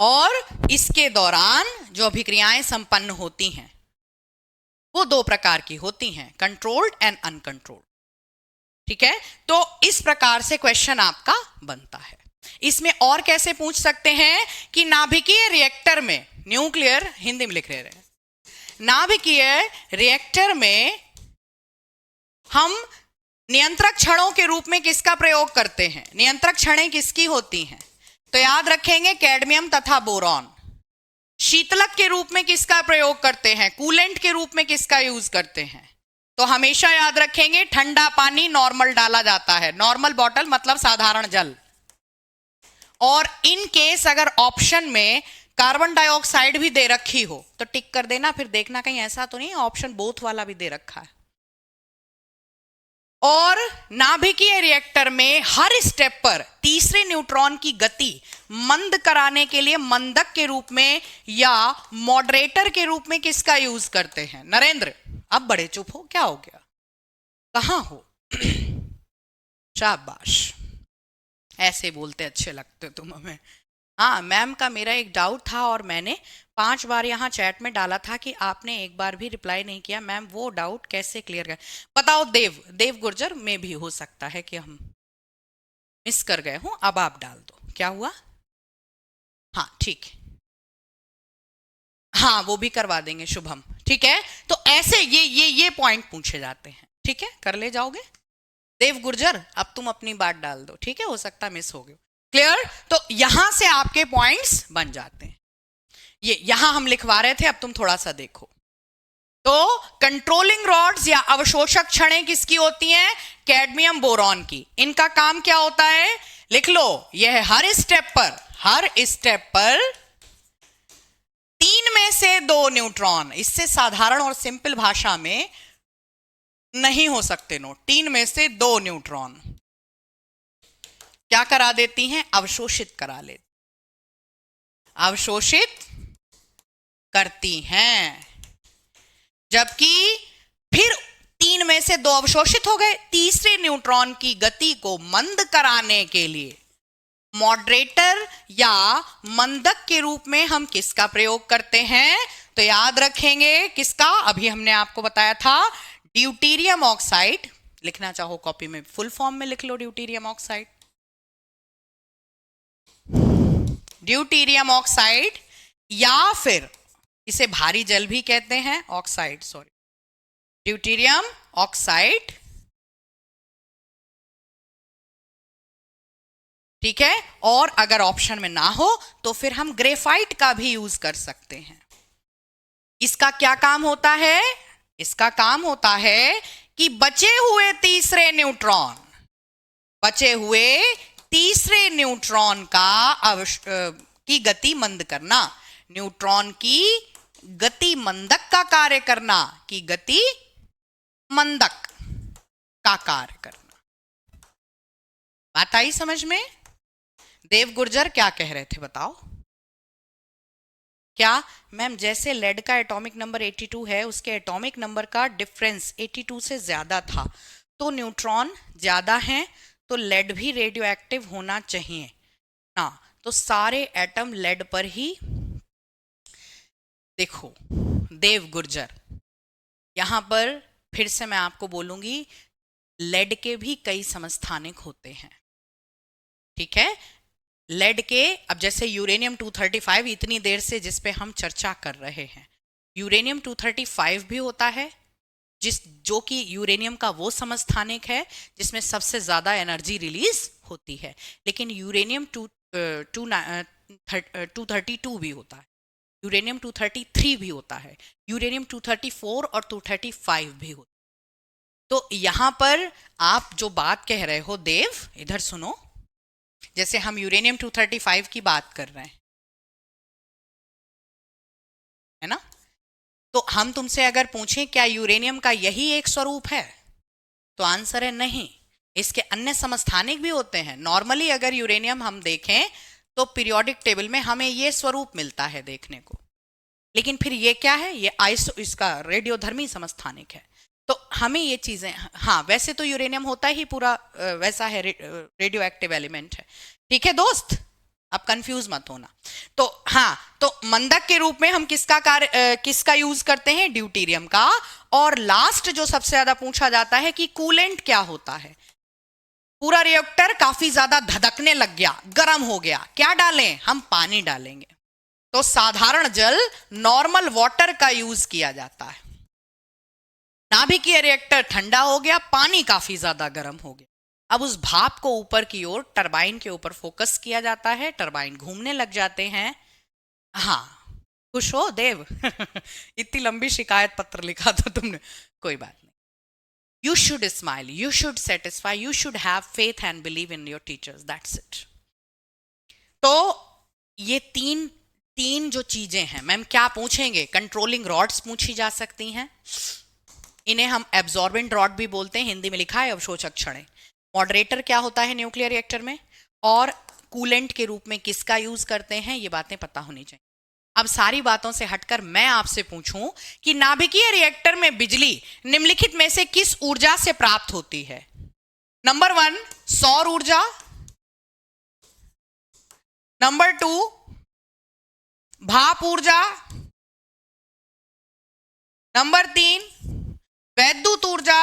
और इसके दौरान जो अभिक्रियाएं संपन्न होती हैं वो दो प्रकार की होती हैं, कंट्रोल्ड एंड अनकंट्रोल्ड। ठीक है, तो इस प्रकार से क्वेश्चन आपका बनता है। इसमें और कैसे पूछ सकते हैं कि नाभिकीय रिएक्टर में, न्यूक्लियर हिंदी में लिख रहे हैं, नाभिकीय रिएक्टर में हम नियंत्रक क्षणों के रूप में किसका प्रयोग करते हैं? नियंत्रक क्षणें किसकी होती हैं? तो याद रखेंगे कैडमियम तथा बोरॉन। शीतलक के रूप में किसका प्रयोग करते हैं? कूलेंट के रूप में किसका यूज करते हैं? तो हमेशा याद रखेंगे ठंडा पानी नॉर्मल डाला जाता है, नॉर्मल बॉटल मतलब साधारण जल। और इन केस अगर ऑप्शन में कार्बन डाइऑक्साइड भी दे रखी हो तो टिक कर देना, फिर देखना कहीं ऐसा तो नहीं ऑप्शन बोथ वाला भी दे रखा है। और नाभिकीय रिएक्टर में हर स्टेप पर तीसरे न्यूट्रॉन की गति मंद कराने के लिए मंदक के रूप में या मॉडरेटर के रूप में किसका यूज करते हैं? नरेंद्र, अब बड़े चुप हो, क्या हो गया, कहां हो? शाबाश, ऐसे बोलते अच्छे लगते हो तुम हमें। हाँ मैम का मेरा एक डाउट था और मैंने 5 बार यहाँ चैट में डाला था कि आपने एक बार भी रिप्लाई नहीं किया। मैम वो डाउट कैसे क्लियर करें? बताओ देव गुर्जर में भी हो सकता है कि हम मिस कर गए हूं, अब आप डाल दो। क्या हुआ? हाँ ठीक है, हाँ वो भी करवा देंगे शुभम, ठीक है। तो ऐसे ये पॉइंट पूछे जाते हैं, ठीक है, कर ले जाओगे। देव गुर्जर अब तुम अपनी बात डाल दो, ठीक है, हो सकता है मिस हो गए। क्लियर? तो यहां से आपके पॉइंट्स बन जाते हैं। ये यहां हम लिखवा रहे थे, अब तुम थोड़ा सा देखो। तो कंट्रोलिंग रॉड्स या अवशोषक क्षणें किसकी होती हैं? कैडमियम बोरॉन की। इनका काम क्या होता है? लिख लो, यह हर स्टेप पर 3 में से 2 न्यूट्रॉन, इससे साधारण और सिंपल भाषा में नहीं हो सकते नोट, 3 में से 2 न्यूट्रॉन क्या करा देती हैं? अवशोषित करा लेती, अवशोषित करती हैं। जबकि फिर 3 में से 2 अवशोषित हो गए, तीसरे न्यूट्रॉन की गति को मंद कराने के लिए मॉडरेटर या मंदक के रूप में हम किसका प्रयोग करते हैं? तो याद रखेंगे किसका? अभी हमने आपको बताया था, ड्यूटीरियम ऑक्साइड। लिखना चाहो कॉपी में फुल फॉर्म में लिख लो, ड्यूटीरियम ऑक्साइड। ड्यूटीरियम ऑक्साइड या फिर इसे भारी जल भी कहते हैं, ऑक्साइड, सॉरी, ड्यूटीरियम ऑक्साइड, ठीक है। और अगर ऑप्शन में ना हो तो फिर हम ग्रेफाइट का भी यूज कर सकते हैं। इसका क्या काम होता है? इसका काम होता है कि बचे हुए तीसरे न्यूट्रॉन की गति मंद करना, न्यूट्रॉन की गति मंदक का कार्य करना, की गति मंदक का कार्य करना। बात आई समझ में? देव गुर्जर क्या कह रहे थे बताओ? क्या मैम? जैसे लेड का एटॉमिक नंबर 82 है, उसके एटॉमिक नंबर का डिफरेंस 82 से ज्यादा था, तो न्यूट्रॉन ज्यादा हैं, तो लेड भी रेडियो एक्टिव होना चाहिए ना। तो सारे एटम लेड पर ही। देखो देव गुर्जर, यहां पर फिर से मैं आपको बोलूंगी, लेड के भी कई समस्थानिक होते हैं, ठीक है। लेड के, अब जैसे यूरेनियम 235 इतनी देर से जिस पे हम चर्चा कर रहे हैं, यूरेनियम 235 भी होता है, जो कि यूरेनियम का वो समस्थानिक है जिसमें सबसे ज्यादा एनर्जी रिलीज होती है। लेकिन यूरेनियम 232 भी होता है, यूरेनियम 233 भी होता है, यूरेनियम 234 और 235 भी होता है। तो यहां पर आप जो बात कह रहे हो देव, इधर सुनो, जैसे हम यूरेनियम 235 की बात कर रहे हैं, है ना, तो हम तुमसे अगर पूछें क्या यूरेनियम का यही एक स्वरूप है, तो आंसर है नहीं, इसके अन्य समस्थानिक भी होते हैं। नॉर्मली अगर यूरेनियम हम देखें तो पीरियोडिक टेबल में हमें ये स्वरूप मिलता है देखने को, लेकिन फिर ये क्या है? ये इसका रेडियोधर्मी समस्थानिक है। तो हमें ये चीजें, हाँ वैसे तो यूरेनियम होता ही पूरा वैसा है, रेडियो एक्टिव एलिमेंट है, ठीक है दोस्त, अब कंफ्यूज मत होना। तो हाँ, तो मंदक के रूप में हम किसका यूज करते हैं? ड्यूटीरियम का। और लास्ट जो सबसे ज्यादा पूछा जाता है कि कूलेंट क्या होता है? पूरा रिएक्टर काफी ज्यादा धधकने लग गया, गर्म हो गया, क्या डालें? हम पानी डालेंगे। तो साधारण जल नॉर्मल वाटर का यूज किया जाता है। नाभिकीय रिएक्टर ठंडा हो गया, पानी काफी ज्यादा गर्म हो गया। अब उस भाप को ऊपर की ओर टरबाइन के ऊपर फोकस किया जाता है, टरबाइन घूमने लग जाते हैं। हाँ, खुश हो देव? इतनी लंबी शिकायत पत्र लिखा था तुमने, कोई बात नहीं। You should smile, you should satisfy, you should have faith and believe in your teachers, that's it. तो ये तीन जो चीजें हैं, मैम क्या पूछेंगे? कंट्रोलिंग रॉड्स पूछी जा सकती हैं, इन्हें हम एब्जॉर्बेंट रॉड भी बोलते हैं, हिंदी में लिखा है अवशोषक क्षण। मॉडरेटर क्या होता है न्यूक्लियर रिएक्टर में, और कूलेंट के रूप में किसका यूज करते हैं, ये बातें पता होनी चाहिए। अब सारी बातों से हटकर मैं आपसे पूछूं कि नाभिकीय रिएक्टर में बिजली निम्नलिखित में से किस ऊर्जा से प्राप्त होती है? नंबर 1 सौर ऊर्जा, नंबर 2 भाप ऊर्जा, नंबर 3 वैद्युत ऊर्जा,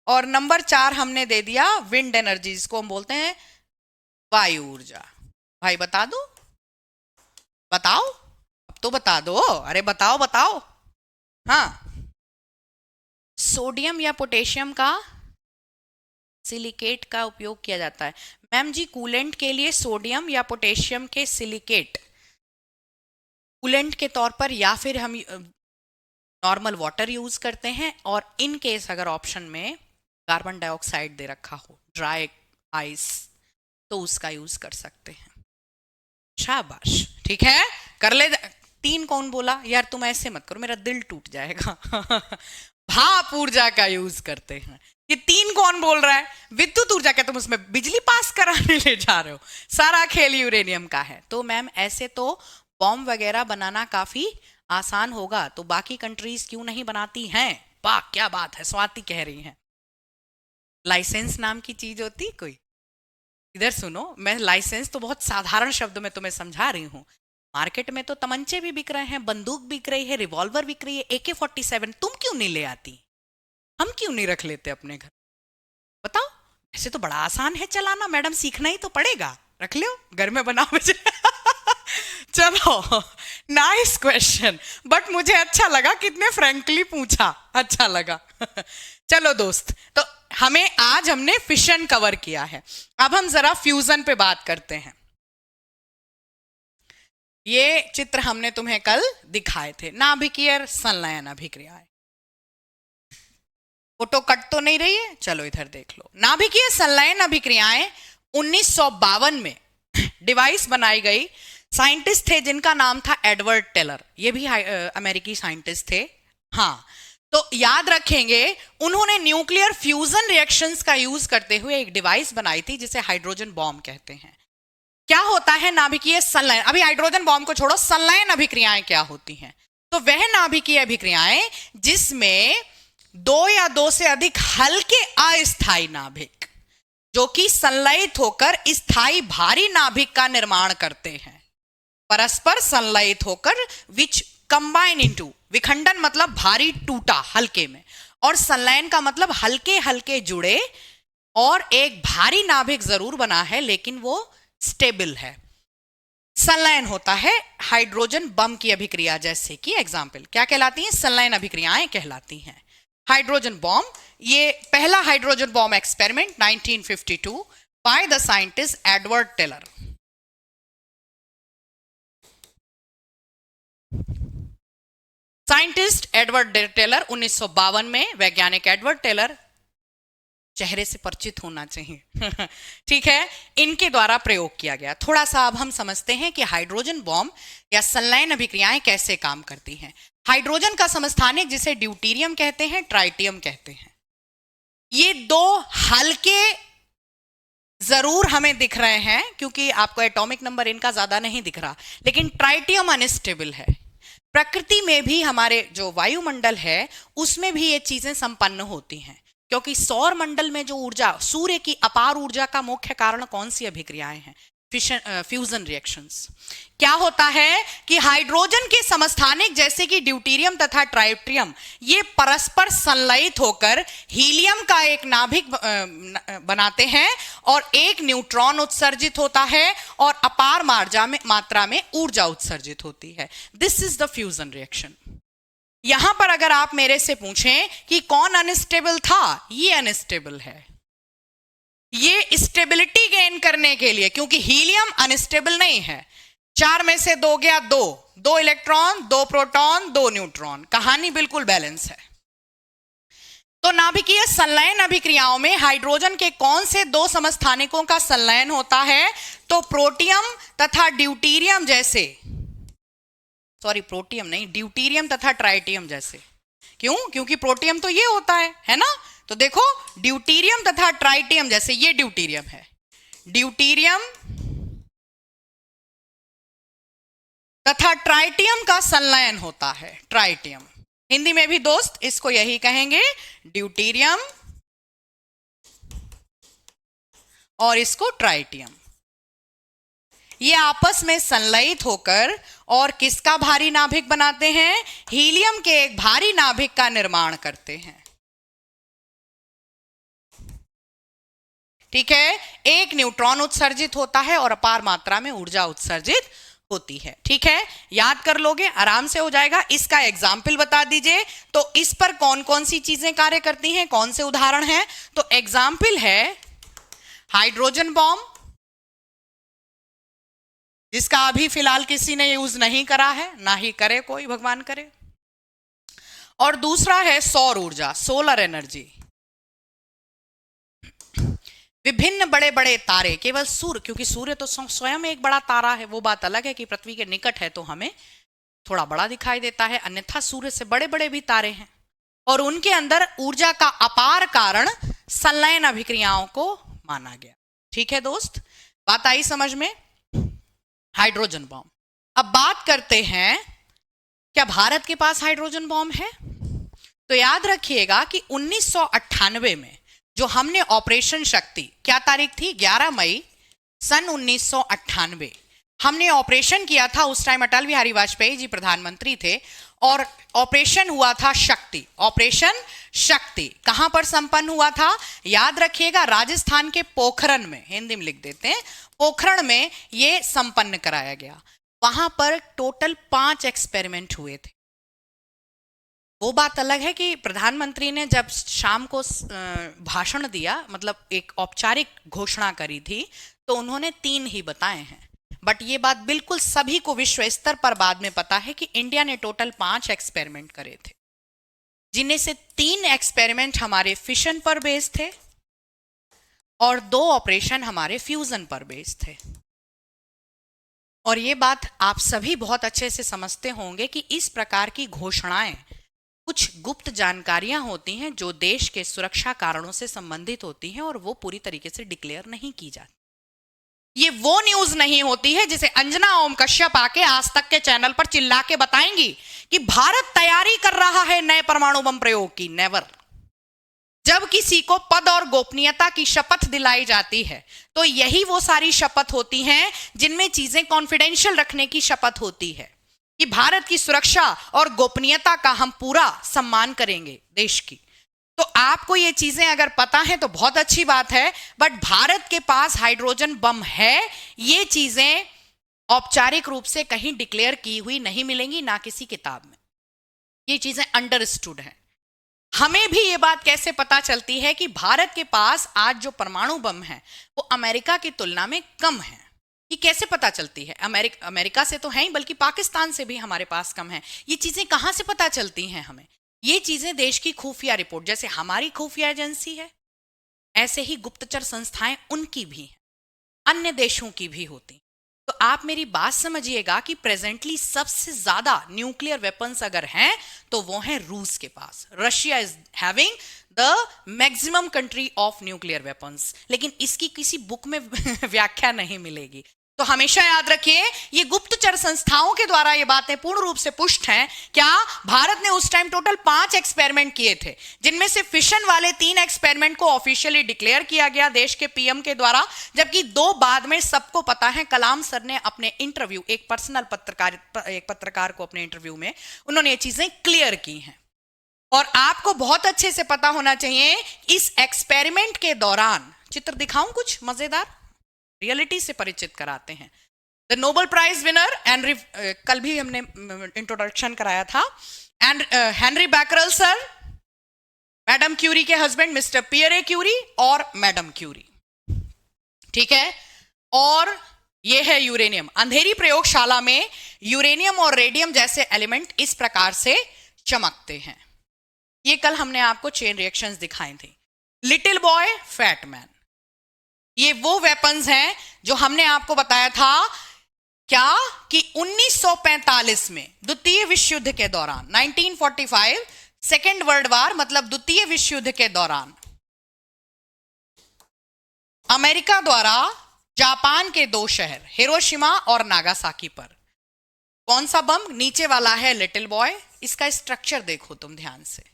और नंबर 4 हमने दे दिया विंड एनर्जी, जिसको हम बोलते हैं वायु ऊर्जा। भाई बता दो, बताओ, अब तो बता दो, अरे बताओ बताओ। हाँ, सोडियम या पोटेशियम का सिलिकेट का उपयोग किया जाता है। मैम जी, कूलेंट के लिए सोडियम या पोटेशियम के सिलिकेट कूलेंट के तौर पर, या फिर हम नॉर्मल वाटर यूज करते हैं, और इन केस अगर ऑप्शन में कार्बन डाइऑक्साइड दे रखा हो, ड्राई आइस, तो उसका यूज कर सकते हैं। शाबाश, ठीक है, कर ले। 3 कौन बोला? यार तुम ऐसे मत करो, मेरा दिल टूट जाएगा। भाप ऊर्जा का यूज करते हैं। ये 3 कौन बोल रहा है? विद्युत ऊर्जा का, तुम उसमें बिजली पास कराने ले जा रहे हो, सारा खेल यूरेनियम का है। तो मैम ऐसे तो बॉम्ब वगैरह बनाना काफी आसान होगा, तो बाकी कंट्रीज क्यों नहीं बनाती हैं? वाह क्या बात है, स्वाति कह रही हैं। लाइसेंस नाम की चीज होती कोई? इधर सुनो, मैं लाइसेंस तो बहुत साधारण शब्द में तुम्हें समझा रही हूँ। मार्केट में तो तमंचे भी बिक रहे हैं, बंदूक बिक रही है, रिवॉल्वर बिक रही है, AK-47 तुम क्यों नहीं ले आती? हम क्यों नहीं रख लेते अपने घर? बताओ, ऐसे तो बड़ा आसान है चलाना, मैडम सीखना ही तो पड़ेगा, रख लो घर में बना बजे। चलो, नाइस क्वेश्चन, बट मुझे अच्छा लगा, कितने फ्रैंकली पूछा, अच्छा लगा। चलो दोस्त, तो आज हमने फिशन कवर किया है, अब हम जरा फ्यूजन पे बात करते हैं। ये चित्र हमने तुम्हें कल दिखाए थे, नाभिकीय संलयन अभिक्रियाएं। फोटो कट तो नहीं रही है? चलो इधर देख लो। नाभिकीय संलयन अभिक्रियाएं 1952 में डिवाइस बनाई गई। साइंटिस्ट थे जिनका नाम था एडवर्ड टेलर, ये भी अमेरिकी साइंटिस्ट थे। हाँ, तो याद रखेंगे, उन्होंने न्यूक्लियर फ्यूजन रिएक्शंस का यूज करते हुए एक डिवाइस बनाई थी जिसे हाइड्रोजन बॉम्ब कहते हैं। क्या होता है नाभिकीय संलयन? अभी हाइड्रोजन बॉम्ब को छोड़ो, संलयन अभिक्रियाएं क्या होती हैं? तो वह नाभिकीय अभिक्रियाएं जिसमें 2 या 2 से अधिक हल्के अस्थायी नाभिक जो कि संलयित होकर स्थायी भारी नाभिक का निर्माण करते हैं, परस्पर संलयित होकर, विच कंबाइन इनटू, विखंडन मतलब भारी टूटा हल्के में, और संलयन का मतलब हल्के हल्के जुड़े, और एक भारी नाभिक जरूर बना है लेकिन वो स्टेबल है। संलयन होता है हाइड्रोजन बम की अभिक्रिया, जैसे कि एग्जाम्पल क्या कहलाती हैं? संलयन अभिक्रियाएं कहलाती हैं। हाइड्रोजन बॉम्ब, ये पहला hydrogen bomb experiment 1952 by the scientist Edward Teller. Scientist Edward Teller 1952 में, वैज्ञानिक एडवर्ड टेलर, चेहरे से परिचित होना चाहिए। ठीक है, इनके द्वारा प्रयोग किया गया। थोड़ा सा अब हम समझते हैं कि हाइड्रोजन बॉम्ब या संलयन अभिक्रियाएं कैसे काम करती हैं। हाइड्रोजन का समस्थानिक जिसे ड्यूटेरियम कहते हैं, ट्राइटियम कहते हैं, ये 2 हल्के जरूर हमें दिख रहे हैं क्योंकि आपको एटॉमिक नंबर इनका ज्यादा नहीं दिख रहा, लेकिन ट्राइटियम अनस्टेबल है। प्रकृति में भी हमारे जो वायुमंडल है उसमें भी ये चीजें संपन्न होती हैं, क्योंकि सौर मंडल में जो ऊर्जा, सूर्य की अपार ऊर्जा का मुख्य कारण कौन सी अभिक्रियाएं हैं? Fusion reactions. क्या होता है कि हाइड्रोजन के समस्थानिक जैसे कि ड्यूटेरियम तथा ट्राइटियम ये परस्पर संलयित होकर हीलियम का एक नाभिक बनाते हैं और एक न्यूट्रॉन उत्सर्जित होता है और अपार मात्रा में ऊर्जा उत्सर्जित होती है। This is the fusion reaction. यहां पर अगर आप मेरे से पूछें कि कौन अनस्टेबल था, ये अनस्टेबल है। ये स्टेबिलिटी गेन करने के लिए, क्योंकि हीलियम अनस्टेबल नहीं है, 4 में से 2 गया 2 इलेक्ट्रॉन 2 प्रोटॉन 2 न्यूट्रॉन, कहानी बिल्कुल बैलेंस है। तो नाभिकीय संलयन अभिक्रियाओं में हाइड्रोजन के कौन से 2 समस्थानिकों का संलयन होता है? तो प्रोटियम तथा ड्यूटेरियम जैसे, सॉरी प्रोटियम नहीं, ड्यूटेरियम तथा ट्राइटियम जैसे। क्यों? क्योंकि प्रोटियम तो ये होता है ना। तो देखो ड्यूटेरियम तथा ट्राइटियम जैसे, ये ड्यूटेरियम है, ड्यूटेरियम तथा ट्राइटियम का संलयन होता है। ट्राइटियम हिंदी में भी दोस्त इसको यही कहेंगे, ड्यूटेरियम और इसको ट्राइटियम। ये आपस में संलयित होकर और किसका भारी नाभिक बनाते हैं? हीलियम के एक भारी नाभिक का निर्माण करते हैं। ठीक है, एक न्यूट्रॉन उत्सर्जित होता है और अपार मात्रा में ऊर्जा उत्सर्जित होती है। ठीक है, याद कर लोगे, आराम से हो जाएगा। इसका एग्जाम्पल बता दीजिए, तो इस पर कौन कौन सी चीजें कार्य करती हैं, कौन से उदाहरण हैं? तो एग्जाम्पल है हाइड्रोजन बॉम्ब, जिसका अभी फिलहाल किसी ने यूज नहीं करा है, ना ही करे कोई, भगवान करे। और दूसरा है सौर ऊर्जा, सोलर एनर्जी। विभिन्न बड़े बड़े तारे, केवल सूर्य, क्योंकि सूर्य तो स्वयं एक बड़ा तारा है, वो बात अलग है कि पृथ्वी के निकट है तो हमें थोड़ा बड़ा दिखाई देता है, अन्यथा सूर्य से बड़े बड़े भी तारे हैं और उनके अंदर ऊर्जा का अपार कारण संलयन अभिक्रियाओं को माना गया। ठीक है दोस्त, बात आई समझ में? Hydrogen bomb. अब बात करते हैं, क्या भारत के पास हाइड्रोजन बॉम्ब है? तो याद रखिएगा कि 1998 में जो हमने ऑपरेशन शक्ति, क्या तारीख थी? 11 मई सन 1998 हमने ऑपरेशन किया था। उस टाइम अटल बिहारी वाजपेयी जी प्रधानमंत्री थे और ऑपरेशन हुआ था शक्ति। ऑपरेशन शक्ति कहां पर संपन्न हुआ था? याद रखिएगा, राजस्थान के पोखरण में, हिंदी में लिख देते हैं, पोखरण में ये संपन्न कराया गया। वहां पर टोटल 5 एक्सपेरिमेंट हुए थे। वो बात अलग है कि प्रधानमंत्री ने जब शाम को भाषण दिया, मतलब एक औपचारिक घोषणा करी थी, तो उन्होंने 3 ही बताए हैं। बट ये बात बिल्कुल सभी को विश्व स्तर पर बाद में पता है कि इंडिया ने टोटल 5 एक्सपेरिमेंट करे थे, जिनमें से 3 एक्सपेरिमेंट हमारे फिशन पर बेस्ड थे और 2 ऑपरेशन हमारे फ्यूजन पर बेस्ड थे। और ये बात आप सभी बहुत अच्छे से समझते होंगे कि इस प्रकार की घोषणाएं कुछ गुप्त जानकारियां होती हैं जो देश के सुरक्षा कारणों से संबंधित होती हैं और वो पूरी तरीके से डिक्लेयर नहीं की जाती। ये वो न्यूज नहीं होती है जिसे अंजना ओम कश्यप आके आज तक के चैनल पर चिल्ला के बताएंगी कि भारत तैयारी कर रहा है नए परमाणु बम प्रयोग की। नेवर। जब किसी को पद और गोपनीयता की शपथ दिलाई जाती है तो यही वो सारी शपथ होती हैं जिनमें चीजें कॉन्फिडेंशियल रखने की शपथ होती है कि भारत की सुरक्षा और गोपनीयता का हम पूरा सम्मान करेंगे देश की। तो आपको ये चीजें अगर पता है तो बहुत अच्छी बात है, बट भारत के पास हाइड्रोजन बम है, ये चीजें औपचारिक रूप से कहीं डिक्लेयर की हुई नहीं मिलेंगी, ना किसी किताब में। ये चीजें अंडरस्टूड हैं। हमें भी ये बात कैसे पता चलती है कि भारत के पास आज जो परमाणु बम है वो अमेरिका की तुलना में कम है? ये कैसे पता चलती है? अमेरिका से तो है ही, बल्कि पाकिस्तान से भी हमारे पास कम है। ये चीजें कहां से पता चलती हैं हमें? ये चीजें देश की खुफिया रिपोर्ट, जैसे हमारी खुफिया एजेंसी है ऐसे ही गुप्तचर संस्थाएं उनकी भी हैं, अन्य देशों की भी होती। तो आप मेरी बात समझिएगा कि प्रेजेंटली सबसे ज्यादा न्यूक्लियर वेपन्स अगर हैं तो वो हैं रूस के पास। Russia is having the maximum country of nuclear weapons, लेकिन इसकी किसी बुक में व्याख्या नहीं मिलेगी। तो हमेशा याद रखिए ये गुप्तचर संस्थाओं के द्वारा ये बातें पूर्ण रूप से पुष्ट हैं। क्या भारत ने उस टाइम टोटल 5 एक्सपेरिमेंट किए थे, जिनमें से फिशन वाले 3 एक्सपेरिमेंट को ऑफिशियली डिक्लेयर किया गया देश के पीएम के द्वारा, जबकि 2 बाद में सबको पता है कलाम सर ने अपने इंटरव्यू, एक पत्रकार को अपने इंटरव्यू में उन्होंने ये चीजें क्लियर की हैं। और आपको बहुत अच्छे से पता होना चाहिए इस एक्सपेरिमेंट के दौरान, चित्र दिखाऊं कुछ मजेदार, रियलिटी से परिचित कराते हैं। द नोबेल प्राइज विनर एंड्री, कल भी हमने इंट्रोडक्शन कराया था, and Henri Becquerel sir, madam Curie के हस्बैंड मिस्टर पियरे क्यूरी और मैडम क्यूरी, ठीक है। और ये है यूरेनियम। अंधेरी प्रयोगशाला में यूरेनियम और रेडियम जैसे एलिमेंट इस प्रकार से चमकते हैं। ये कल हमने आपको चेन रिएक्शंस दिखाए थे। लिटिल बॉय फैट मैन, ये वो वेपन्स हैं जो हमने आपको बताया था क्या कि 1945 में द्वितीय विश्व युद्ध के दौरान, 1945 सेकेंड वर्ल्ड वार मतलब द्वितीय विश्व युद्ध के दौरान अमेरिका द्वारा जापान के 2 शहर हिरोशिमा और नागासाकी पर कौन सा बम, नीचे वाला है लिटिल बॉय, इसका स्ट्रक्चर देखो तुम ध्यान से,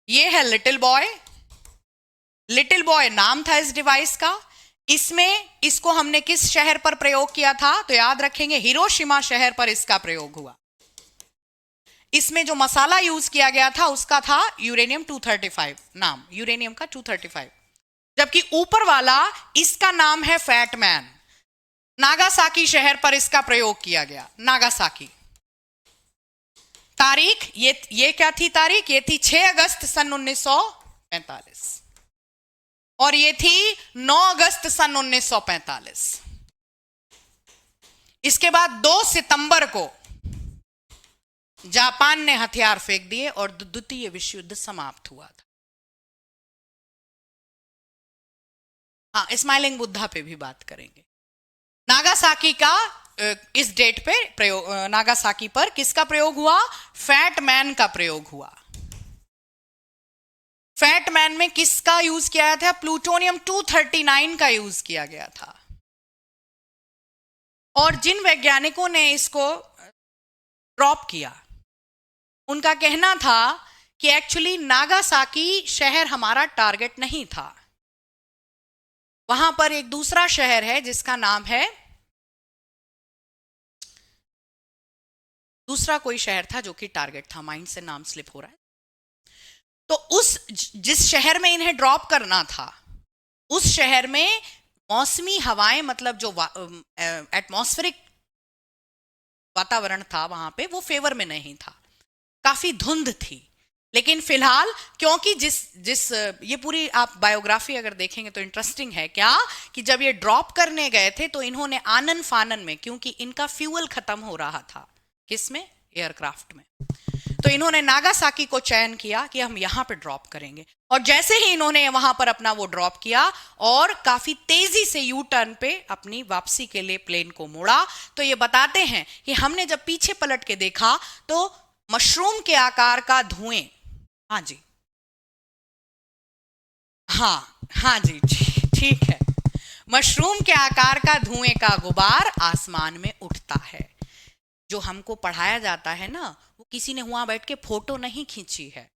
ये है लिटिल बॉय। लिटिल बॉय नाम था इस डिवाइस का। इसमें इसको हमने किस शहर पर प्रयोग किया था, तो याद रखेंगे हिरोशिमा शहर पर इसका प्रयोग हुआ। इसमें जो मसाला यूज किया गया था उसका था यूरेनियम 235, नाम यूरेनियम का 235, जबकि ऊपर वाला इसका नाम है फैट मैन। नागासाकी शहर पर इसका प्रयोग किया गया, नागासाकी। तारीख ये क्या थी तारीख, ये थी 6 अगस्त सन 1945 और ये थी 9 अगस्त सन 1945। इसके बाद 2 सितंबर को जापान ने हथियार फेंक दिए और द्वितीय विश्व युद्ध समाप्त हुआ था। हाँ, स्माइलिंग बुद्धा पे भी बात करेंगे। नागासाकी का इस डेट पे प्रयोग, नागासाकी पर किसका प्रयोग हुआ, फैट मैन का प्रयोग हुआ। फैट मैन में किसका यूज किया गया था, प्लूटोनियम 239 का यूज किया गया था। और जिन वैज्ञानिकों ने इसको ड्रॉप किया उनका कहना था कि एक्चुअली नागासाकी शहर हमारा टारगेट नहीं था, वहां पर एक दूसरा शहर है जिसका नाम है, दूसरा कोई शहर था जो कि टारगेट था, माइंड से नाम स्लिप हो रहा है। तो जिस शहर में इन्हें ड्रॉप करना था उस शहर में मौसमी हवाएं, मतलब जो एटमॉस्फेरिक वातावरण था वहां पे, वो फेवर में नहीं था, काफी धुंध थी। लेकिन फिलहाल क्योंकि जिस ये पूरी आप बायोग्राफी अगर देखेंगे तो इंटरेस्टिंग है क्या कि जब ये ड्रॉप करने गए थे तो इन्होंने आनन फानन में, क्योंकि इनका फ्यूल खत्म हो रहा था, किसमें, एयरक्राफ्ट में, तो इन्होंने नागासाकी को चयन किया कि हम यहां पे ड्रॉप करेंगे। और जैसे ही इन्होंने वहां पर अपना वो ड्रॉप किया और काफी तेजी से यू टर्न पे अपनी वापसी के लिए प्लेन को मोड़ा, तो ये बताते हैं कि हमने जब पीछे पलट के देखा तो मशरूम के आकार का धुएं, हाँ जी, हाँ जी, ठीक है, मशरूम के आकार का धुएं का गुबार आसमान में उठता है। जो हमको पढ़ाया जाता है ना, वो किसी ने वहां बैठ के फोटो नहीं खींची है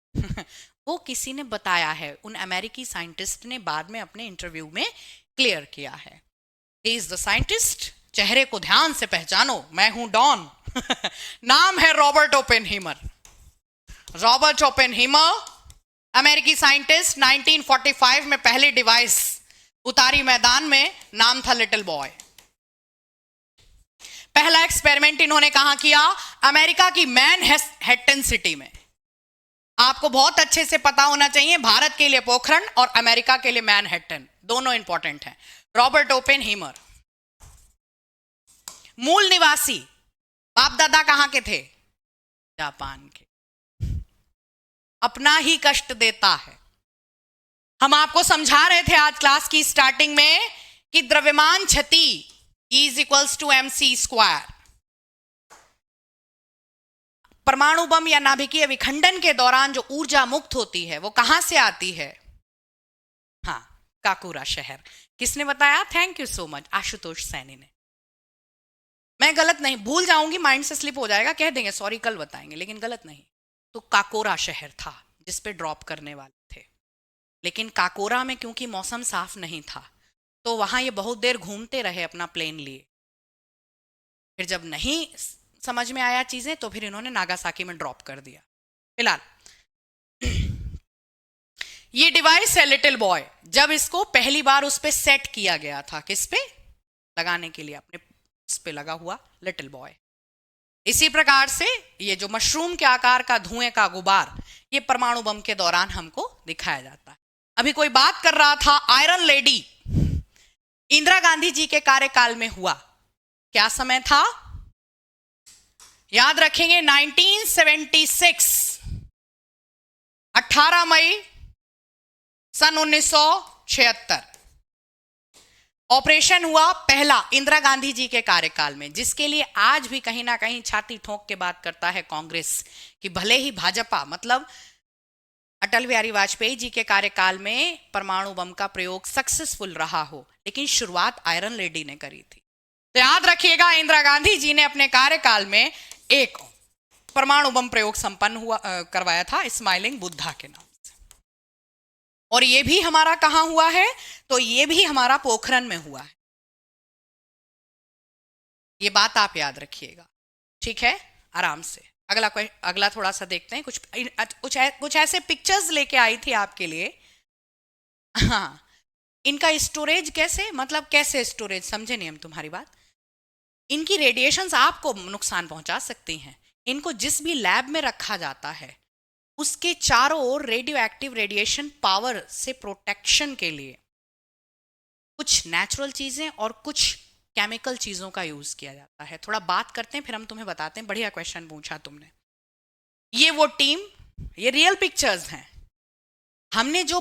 वो किसी ने बताया है, उन अमेरिकी साइंटिस्ट ने बाद में अपने इंटरव्यू में क्लियर किया है। ही इज द साइंटिस्ट, चेहरे को ध्यान से पहचानो, मैं हूं डॉन नाम है रॉबर्ट ओपेनहीमर। रॉबर्ट ओपेनहीमर अमेरिकी साइंटिस्ट, 1945 में पहली डिवाइस उतारी मैदान में, नाम था लिटिल बॉय। पहला एक्सपेरिमेंट इन्होंने कहां किया, अमेरिका की मैनहट्टन सिटी में। आपको बहुत अच्छे से पता होना चाहिए, भारत के लिए पोखरण और अमेरिका के लिए मैनहट्टन, दोनों इंपॉर्टेंट हैं। रॉबर्ट ओपेनहीमर मूल निवासी, बाप दादा कहां के थे, जापान के। अपना ही कष्ट देता है। हम आपको समझा रहे थे आज क्लास की स्टार्टिंग में कि द्रव्यमान क्षति E is equals to mc²। परमाणु बम या नाभिकीय विखंडन के दौरान जो ऊर्जा मुक्त होती है वो कहां से आती है, हाँ, काकुरा शहर। किसने बताया, thank you so much, Ashutosh Saini ने। मैं गलत नहीं, भूल जाऊंगी, माइंड से स्लिप हो जाएगा, कह देंगे सॉरी कल बताएंगे, लेकिन गलत नहीं। तो काकोरा शहर था जिस पे ड्रॉप करने वाले थे, लेकिन काकोरा में क्योंकि मौसम साफ नहीं था तो वहां ये बहुत देर घूमते रहे अपना प्लेन लिए। फिर जब नहीं समझ में आया चीजें तो फिर इन्होंने नागासाकी में ड्रॉप कर दिया। फिलहाल ये डिवाइस है लिटिल बॉय, जब इसको पहली बार उस पे सेट किया गया था, किस पे लगाने के लिए, अपने उस पे लगा हुआ लिटिल बॉय। इसी प्रकार से ये जो मशरूम के आकार का धुएं का गुबार, ये परमाणु बम के दौरान हमको दिखाया जाता है। अभी कोई बात कर रहा था आयरन लेडी, इंदिरा गांधी जी के कार्यकाल में हुआ, क्या समय था, याद रखेंगे 1976, 18 मई सन 1976 ऑपरेशन हुआ पहला इंदिरा गांधी जी के कार्यकाल में, जिसके लिए आज भी कहीं ना कहीं छाती ठोक के बात करता है कांग्रेस कि भले ही भाजपा मतलब अटल बिहारी वाजपेयी जी के कार्यकाल में परमाणु बम का प्रयोग सक्सेसफुल रहा हो, लेकिन शुरुआत आयरन लेडी ने करी थी। तो याद रखिएगा इंदिरा गांधी जी ने अपने कार्यकाल में एक परमाणु बम प्रयोग संपन्न हुआ करवाया था स्माइलिंग बुद्धा के नाम से। और ये भी हमारा कहां हुआ है, तो ये भी हमारा पोखरण में हुआ है। ये बात आप याद रखिएगा, ठीक है, आराम से। अगला थोड़ा सा देखते हैं, कुछ ऐसे पिक्चर्स लेके आई थी आपके लिए। हाँ, इनका स्टोरेज कैसे, मतलब कैसे स्टोरेज, समझे नहीं हम तुम्हारी बात। इनकी रेडिएशंस आपको नुकसान पहुंचा सकती हैं। इनको जिस भी लैब में रखा जाता है उसके चारों ओर रेडियो एक्टिव रेडिएशन पावर से प्रोटेक्शन के लिए कुछ नेचुरल चीजें और कुछ केमिकल चीजों का यूज किया जाता है। थोड़ा बात करते हैं फिर हम तुम्हें बताते हैं। बढ़िया क्वेश्चन पूछा तुमने। ये वो टीम, ये रियल पिक्चर्स हैं। हमने जो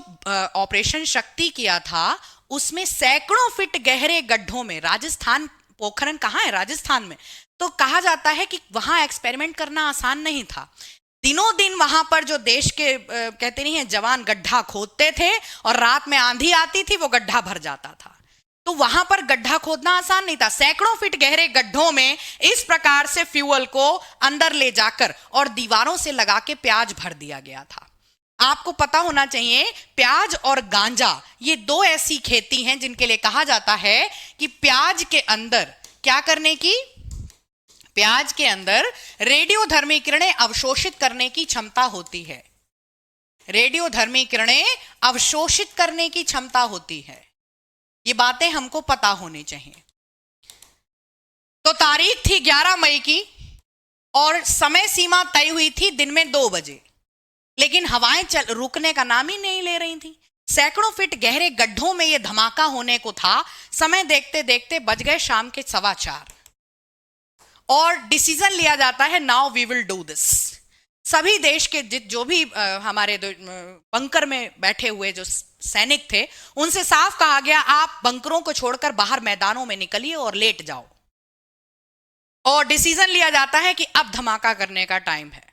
ऑपरेशन शक्ति किया था उसमें सैकड़ों फीट गहरे गड्ढों में, राजस्थान, पोखरण कहाँ है, राजस्थान में, तो कहा जाता है कि वहां एक्सपेरिमेंट करना आसान नहीं था। दिनों दिन वहां पर जो देश के कहते नहीं है जवान गड्ढा खोदते थे और रात में आंधी आती थी वो गड्ढा भर जाता था। तो वहां पर गड्ढा खोदना आसान नहीं था। सैकड़ों फीट गहरे गड्ढों में इस प्रकार से फ्यूल को अंदर ले जाकर और दीवारों से लगा के प्याज भर दिया गया था। आपको पता होना चाहिए प्याज और गांजा ये दो ऐसी खेती हैं जिनके लिए कहा जाता है कि प्याज के अंदर क्या करने की, प्याज के अंदर रेडियोधर्मी किरणें अवशोषित करने की क्षमता होती है। रेडियोधर्मी किरणें अवशोषित करने की क्षमता होती है। ये बातें हमको पता होनी चाहिए। तो तारीख थी 11 मई की और समय सीमा तय हुई थी दिन में 2 बजे, लेकिन हवाएं रुकने का नाम ही नहीं ले रही थी। सैकड़ों फीट गहरे गड्ढों में यह धमाका होने को था। समय देखते देखते बज गए शाम के 4:15 और डिसीजन लिया जाता है now we will do this. सभी देश के जो भी हमारे बंकर में बैठे हुए जो सैनिक थे उनसे साफ कहा गया आप बंकरों को छोड़कर बाहर मैदानों में निकलिए और लेट जाओ। और डिसीजन लिया जाता है कि अब धमाका करने का टाइम है।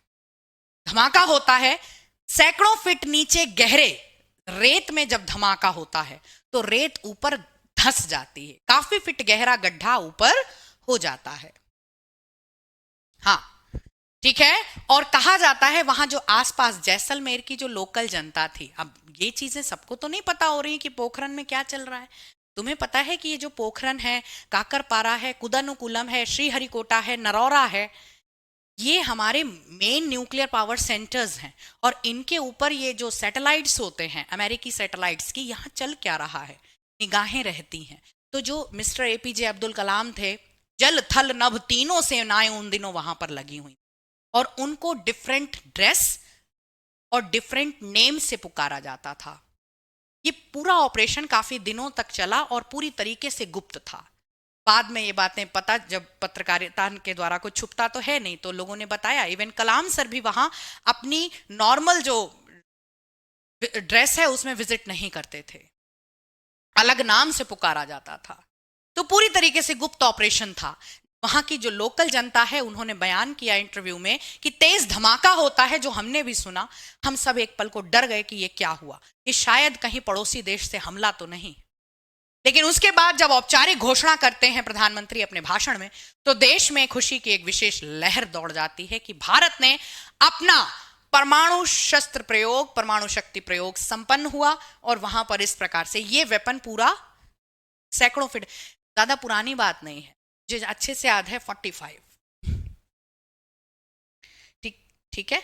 धमाका होता है सैकड़ों फीट नीचे गहरे रेत में। जब धमाका होता है तो रेत ऊपर धंस जाती है, काफी फीट गहरा गड्ढा ऊपर हो जाता है। हाँ ठीक है। और कहा जाता है वहां जो आसपास जैसलमेर की जो लोकल जनता थी, अब ये चीजें सबको तो नहीं पता हो रही कि पोखरण में क्या चल रहा है। तुम्हें पता है कि ये जो पोखरण है, काकरपारा है, कुदानुकुलम है, श्रीहरिकोटा है, नरौरा है, ये हमारे मेन न्यूक्लियर पावर सेंटर्स हैं। और इनके ऊपर ये जो सैटेलाइट्स होते हैं अमेरिकी सैटेलाइट्स की, यहाँ चल क्या रहा है निगाहें रहती हैं। तो जो मिस्टर एपीजे अब्दुल कलाम थे, जल थल नभ तीनों सेनाएं उन दिनों वहां पर लगी हुई और उनको डिफरेंट ड्रेस और डिफरेंट नेम से पुकारा जाता था। ये पूरा ऑपरेशन काफी दिनों तक चला और पूरी तरीके से गुप्त था। बाद में ये बातें पता, जब पत्रकारिता के द्वारा कुछ छुपता तो है नहीं, तो लोगों ने बताया। इवन कलाम सर भी वहां अपनी नॉर्मल जो ड्रेस है उसमें विजिट नहीं करते थे, अलग नाम से पुकारा जाता था। तो पूरी तरीके से गुप्त ऑपरेशन था। वहां की जो लोकल जनता है उन्होंने बयान किया इंटरव्यू में कि तेज धमाका होता है, जो हमने भी सुना। हम सब एक पल को डर गए कि ये क्या हुआ, ये शायद कहीं पड़ोसी देश से हमला तो नहीं। लेकिन उसके बाद जब औपचारिक घोषणा करते हैं प्रधानमंत्री अपने भाषण में, तो देश में खुशी की एक विशेष लहर दौड़ जाती है कि भारत ने अपना परमाणु शस्त्र प्रयोग, परमाणु शक्ति प्रयोग संपन्न हुआ। और वहां पर इस प्रकार से ये वेपन पूरा सैकड़ों फीट, ज्यादा पुरानी बात नहीं है, जो अच्छे से याद है 45। ठीक, ठीक है,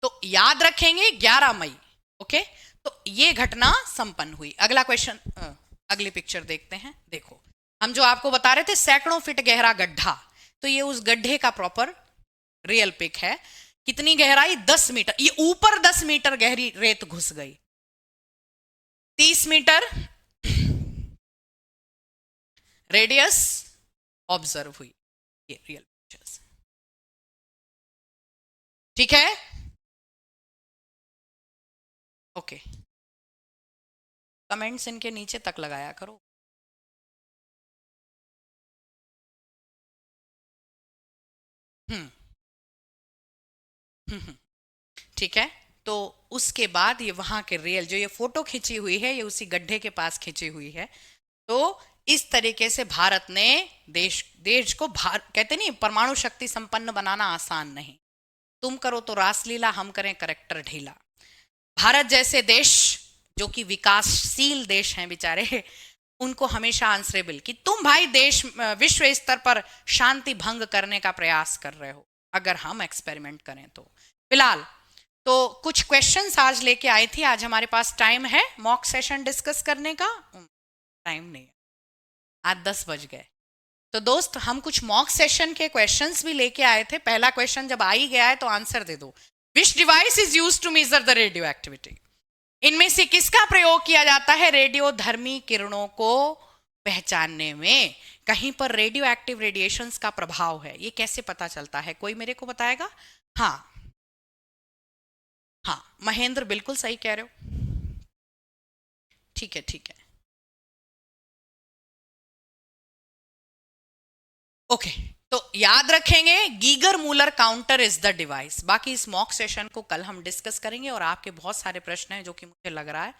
तो याद रखेंगे 11 मई। ओके, तो ये घटना संपन्न हुई। अगला क्वेश्चन, अगली पिक्चर देखते हैं। देखो, हम जो आपको बता रहे थे सैकड़ों फीट गहरा गड्ढा, तो ये उस गड्ढे का प्रॉपर रियल पिक है। कितनी गहराई? 10 मीटर। ये ऊपर 10 मीटर गहरी रेत घुस गई। 30 मीटर रेडियस ऑब्जर्व हुई। ये रियल पिक्चर्स, ठीक है। ओके, कमेंट्स इनके नीचे तक लगाया करो। ठीक है, तो उसके बाद ये वहां के रियल, जो ये फोटो खींची हुई है, ये उसी गड्ढे के पास खींची हुई है। तो इस तरीके से भारत ने देश को कहते नहीं, परमाणु शक्ति संपन्न बनाना आसान नहीं। तुम करो तो रासलीला, हम करें करेक्टर ढीला। भारत जैसे देश जो कि विकासशील देश हैं बेचारे, उनको हमेशा आंसरेबल कि तुम भाई देश विश्व स्तर पर शांति भंग करने का प्रयास कर रहे हो, अगर हम एक्सपेरिमेंट करें तो। फिलहाल तो कुछ क्वेश्चंस आज लेके आई थी। आज हमारे पास टाइम है मॉक सेशन डिस्कस करने का? टाइम नहीं है, आज 10 बज गए। तो दोस्त, हम कुछ मॉक सेशन के क्वेश्चंस भी लेके आए थे। पहला क्वेश्चन जब आ ही गया है तो आंसर दे दो। Which device is use to measure the radioactivity? इनमें से किसका प्रयोग किया जाता है रेडियो धर्मी किरणों को पहचानने में? कहीं पर रेडियो एक्टिव रेडिएशंस का प्रभाव है, ये कैसे पता चलता है? कोई मेरे को बताएगा? हाँ हाँ, महेंद्र बिल्कुल सही कह रहे हो। ठीक है, ठीक है, ओके। तो याद रखेंगे Geiger Muller counter is the device. बाकी इस मॉक सेशन को कल हम डिस्कस करेंगे और आपके बहुत सारे प्रश्न हैं जो कि मुझे लग रहा है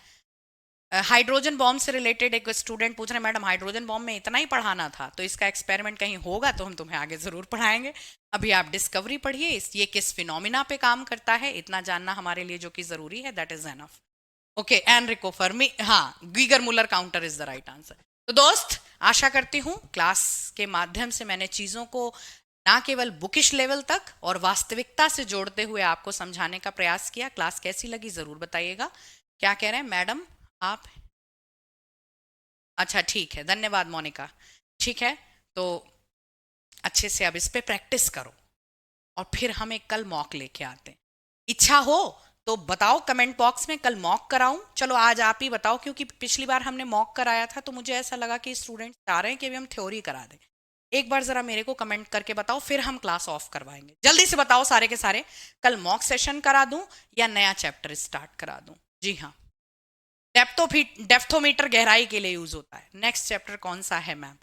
हाइड्रोजन बॉम्ब से रिलेटेड। एक स्टूडेंट पूछ रहे हैं मैडम हाइड्रोजन बॉम्ब में इतना ही पढ़ाना था, तो इसका एक्सपेरिमेंट कहीं होगा तो हम तुम्हें आगे जरूर पढ़ाएंगे। अभी आप डिस्कवरी पढ़िए, ये किस फिनोमिना पे काम करता है, इतना जानना हमारे लिए जो कि जरूरी है, that is enough. Okay, Enrico Fermi, हाँ, Geiger Muller counter is the right answer. तो दोस्त, आशा करती हूँ क्लास के माध्यम से मैंने चीजों को ना केवल बुकिश लेवल तक और वास्तविकता से जोड़ते हुए आपको समझाने का प्रयास किया। क्लास कैसी लगी जरूर बताइएगा। क्या कह रहे हैं मैडम आप? अच्छा, ठीक है, धन्यवाद मोनिका। ठीक है, तो अच्छे से अब इस पे प्रैक्टिस करो और फिर हम एक कल मॉक लेके आते हैं। इच्छा हो तो बताओ कमेंट बॉक्स में, कल मॉक कराऊं? चलो आज आप ही बताओ, क्योंकि पिछली बार हमने मॉक कराया था तो मुझे ऐसा लगा कि स्टूडेंट चाह रहे हैं कि अभी हम थ्योरी करा दें। एक बार जरा मेरे को कमेंट करके बताओ, फिर हम क्लास ऑफ करवाएंगे। जल्दी से बताओ सारे के सारे, कल मॉक सेशन करा दूं या नया चैप्टर स्टार्ट करा दूं? जी हाँ, डेप्थोमीटर गहराई के लिए यूज होता है। नेक्स्ट चैप्टर कौन सा है ma'am?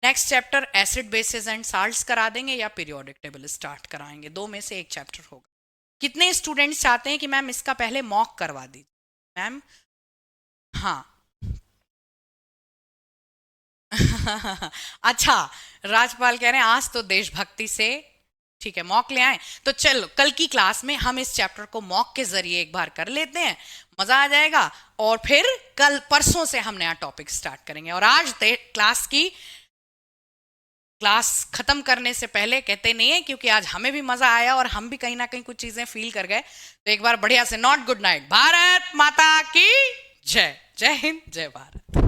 Next chapter acid basis and salts करा देंगे या पीरियोडिक टेबल स्टार्ट कराएंगे? दो में से एक चैप्टर होगा। कितने स्टूडेंट्स चाहते हैं कि मैम इसका पहले मॉक करवा दीजिए? मैम हाँ अच्छा, राजपाल कह रहे हैं आज तो देशभक्ति से, ठीक है, मॉक ले आए। तो चलो कल की क्लास में हम इस चैप्टर को मॉक के जरिए एक बार कर लेते हैं, मजा आ जाएगा। और फिर कल परसों से हम नया टॉपिक स्टार्ट करेंगे। और आज क्लास खत्म करने से पहले कहते नहीं है, क्योंकि आज हमें भी मजा आया और हम भी कहीं ना कहीं कुछ चीजें फील कर गए, तो एक बार बढ़िया से नॉट गुड नाइट, भारत माता की जय। जय हिंद, जय भारत।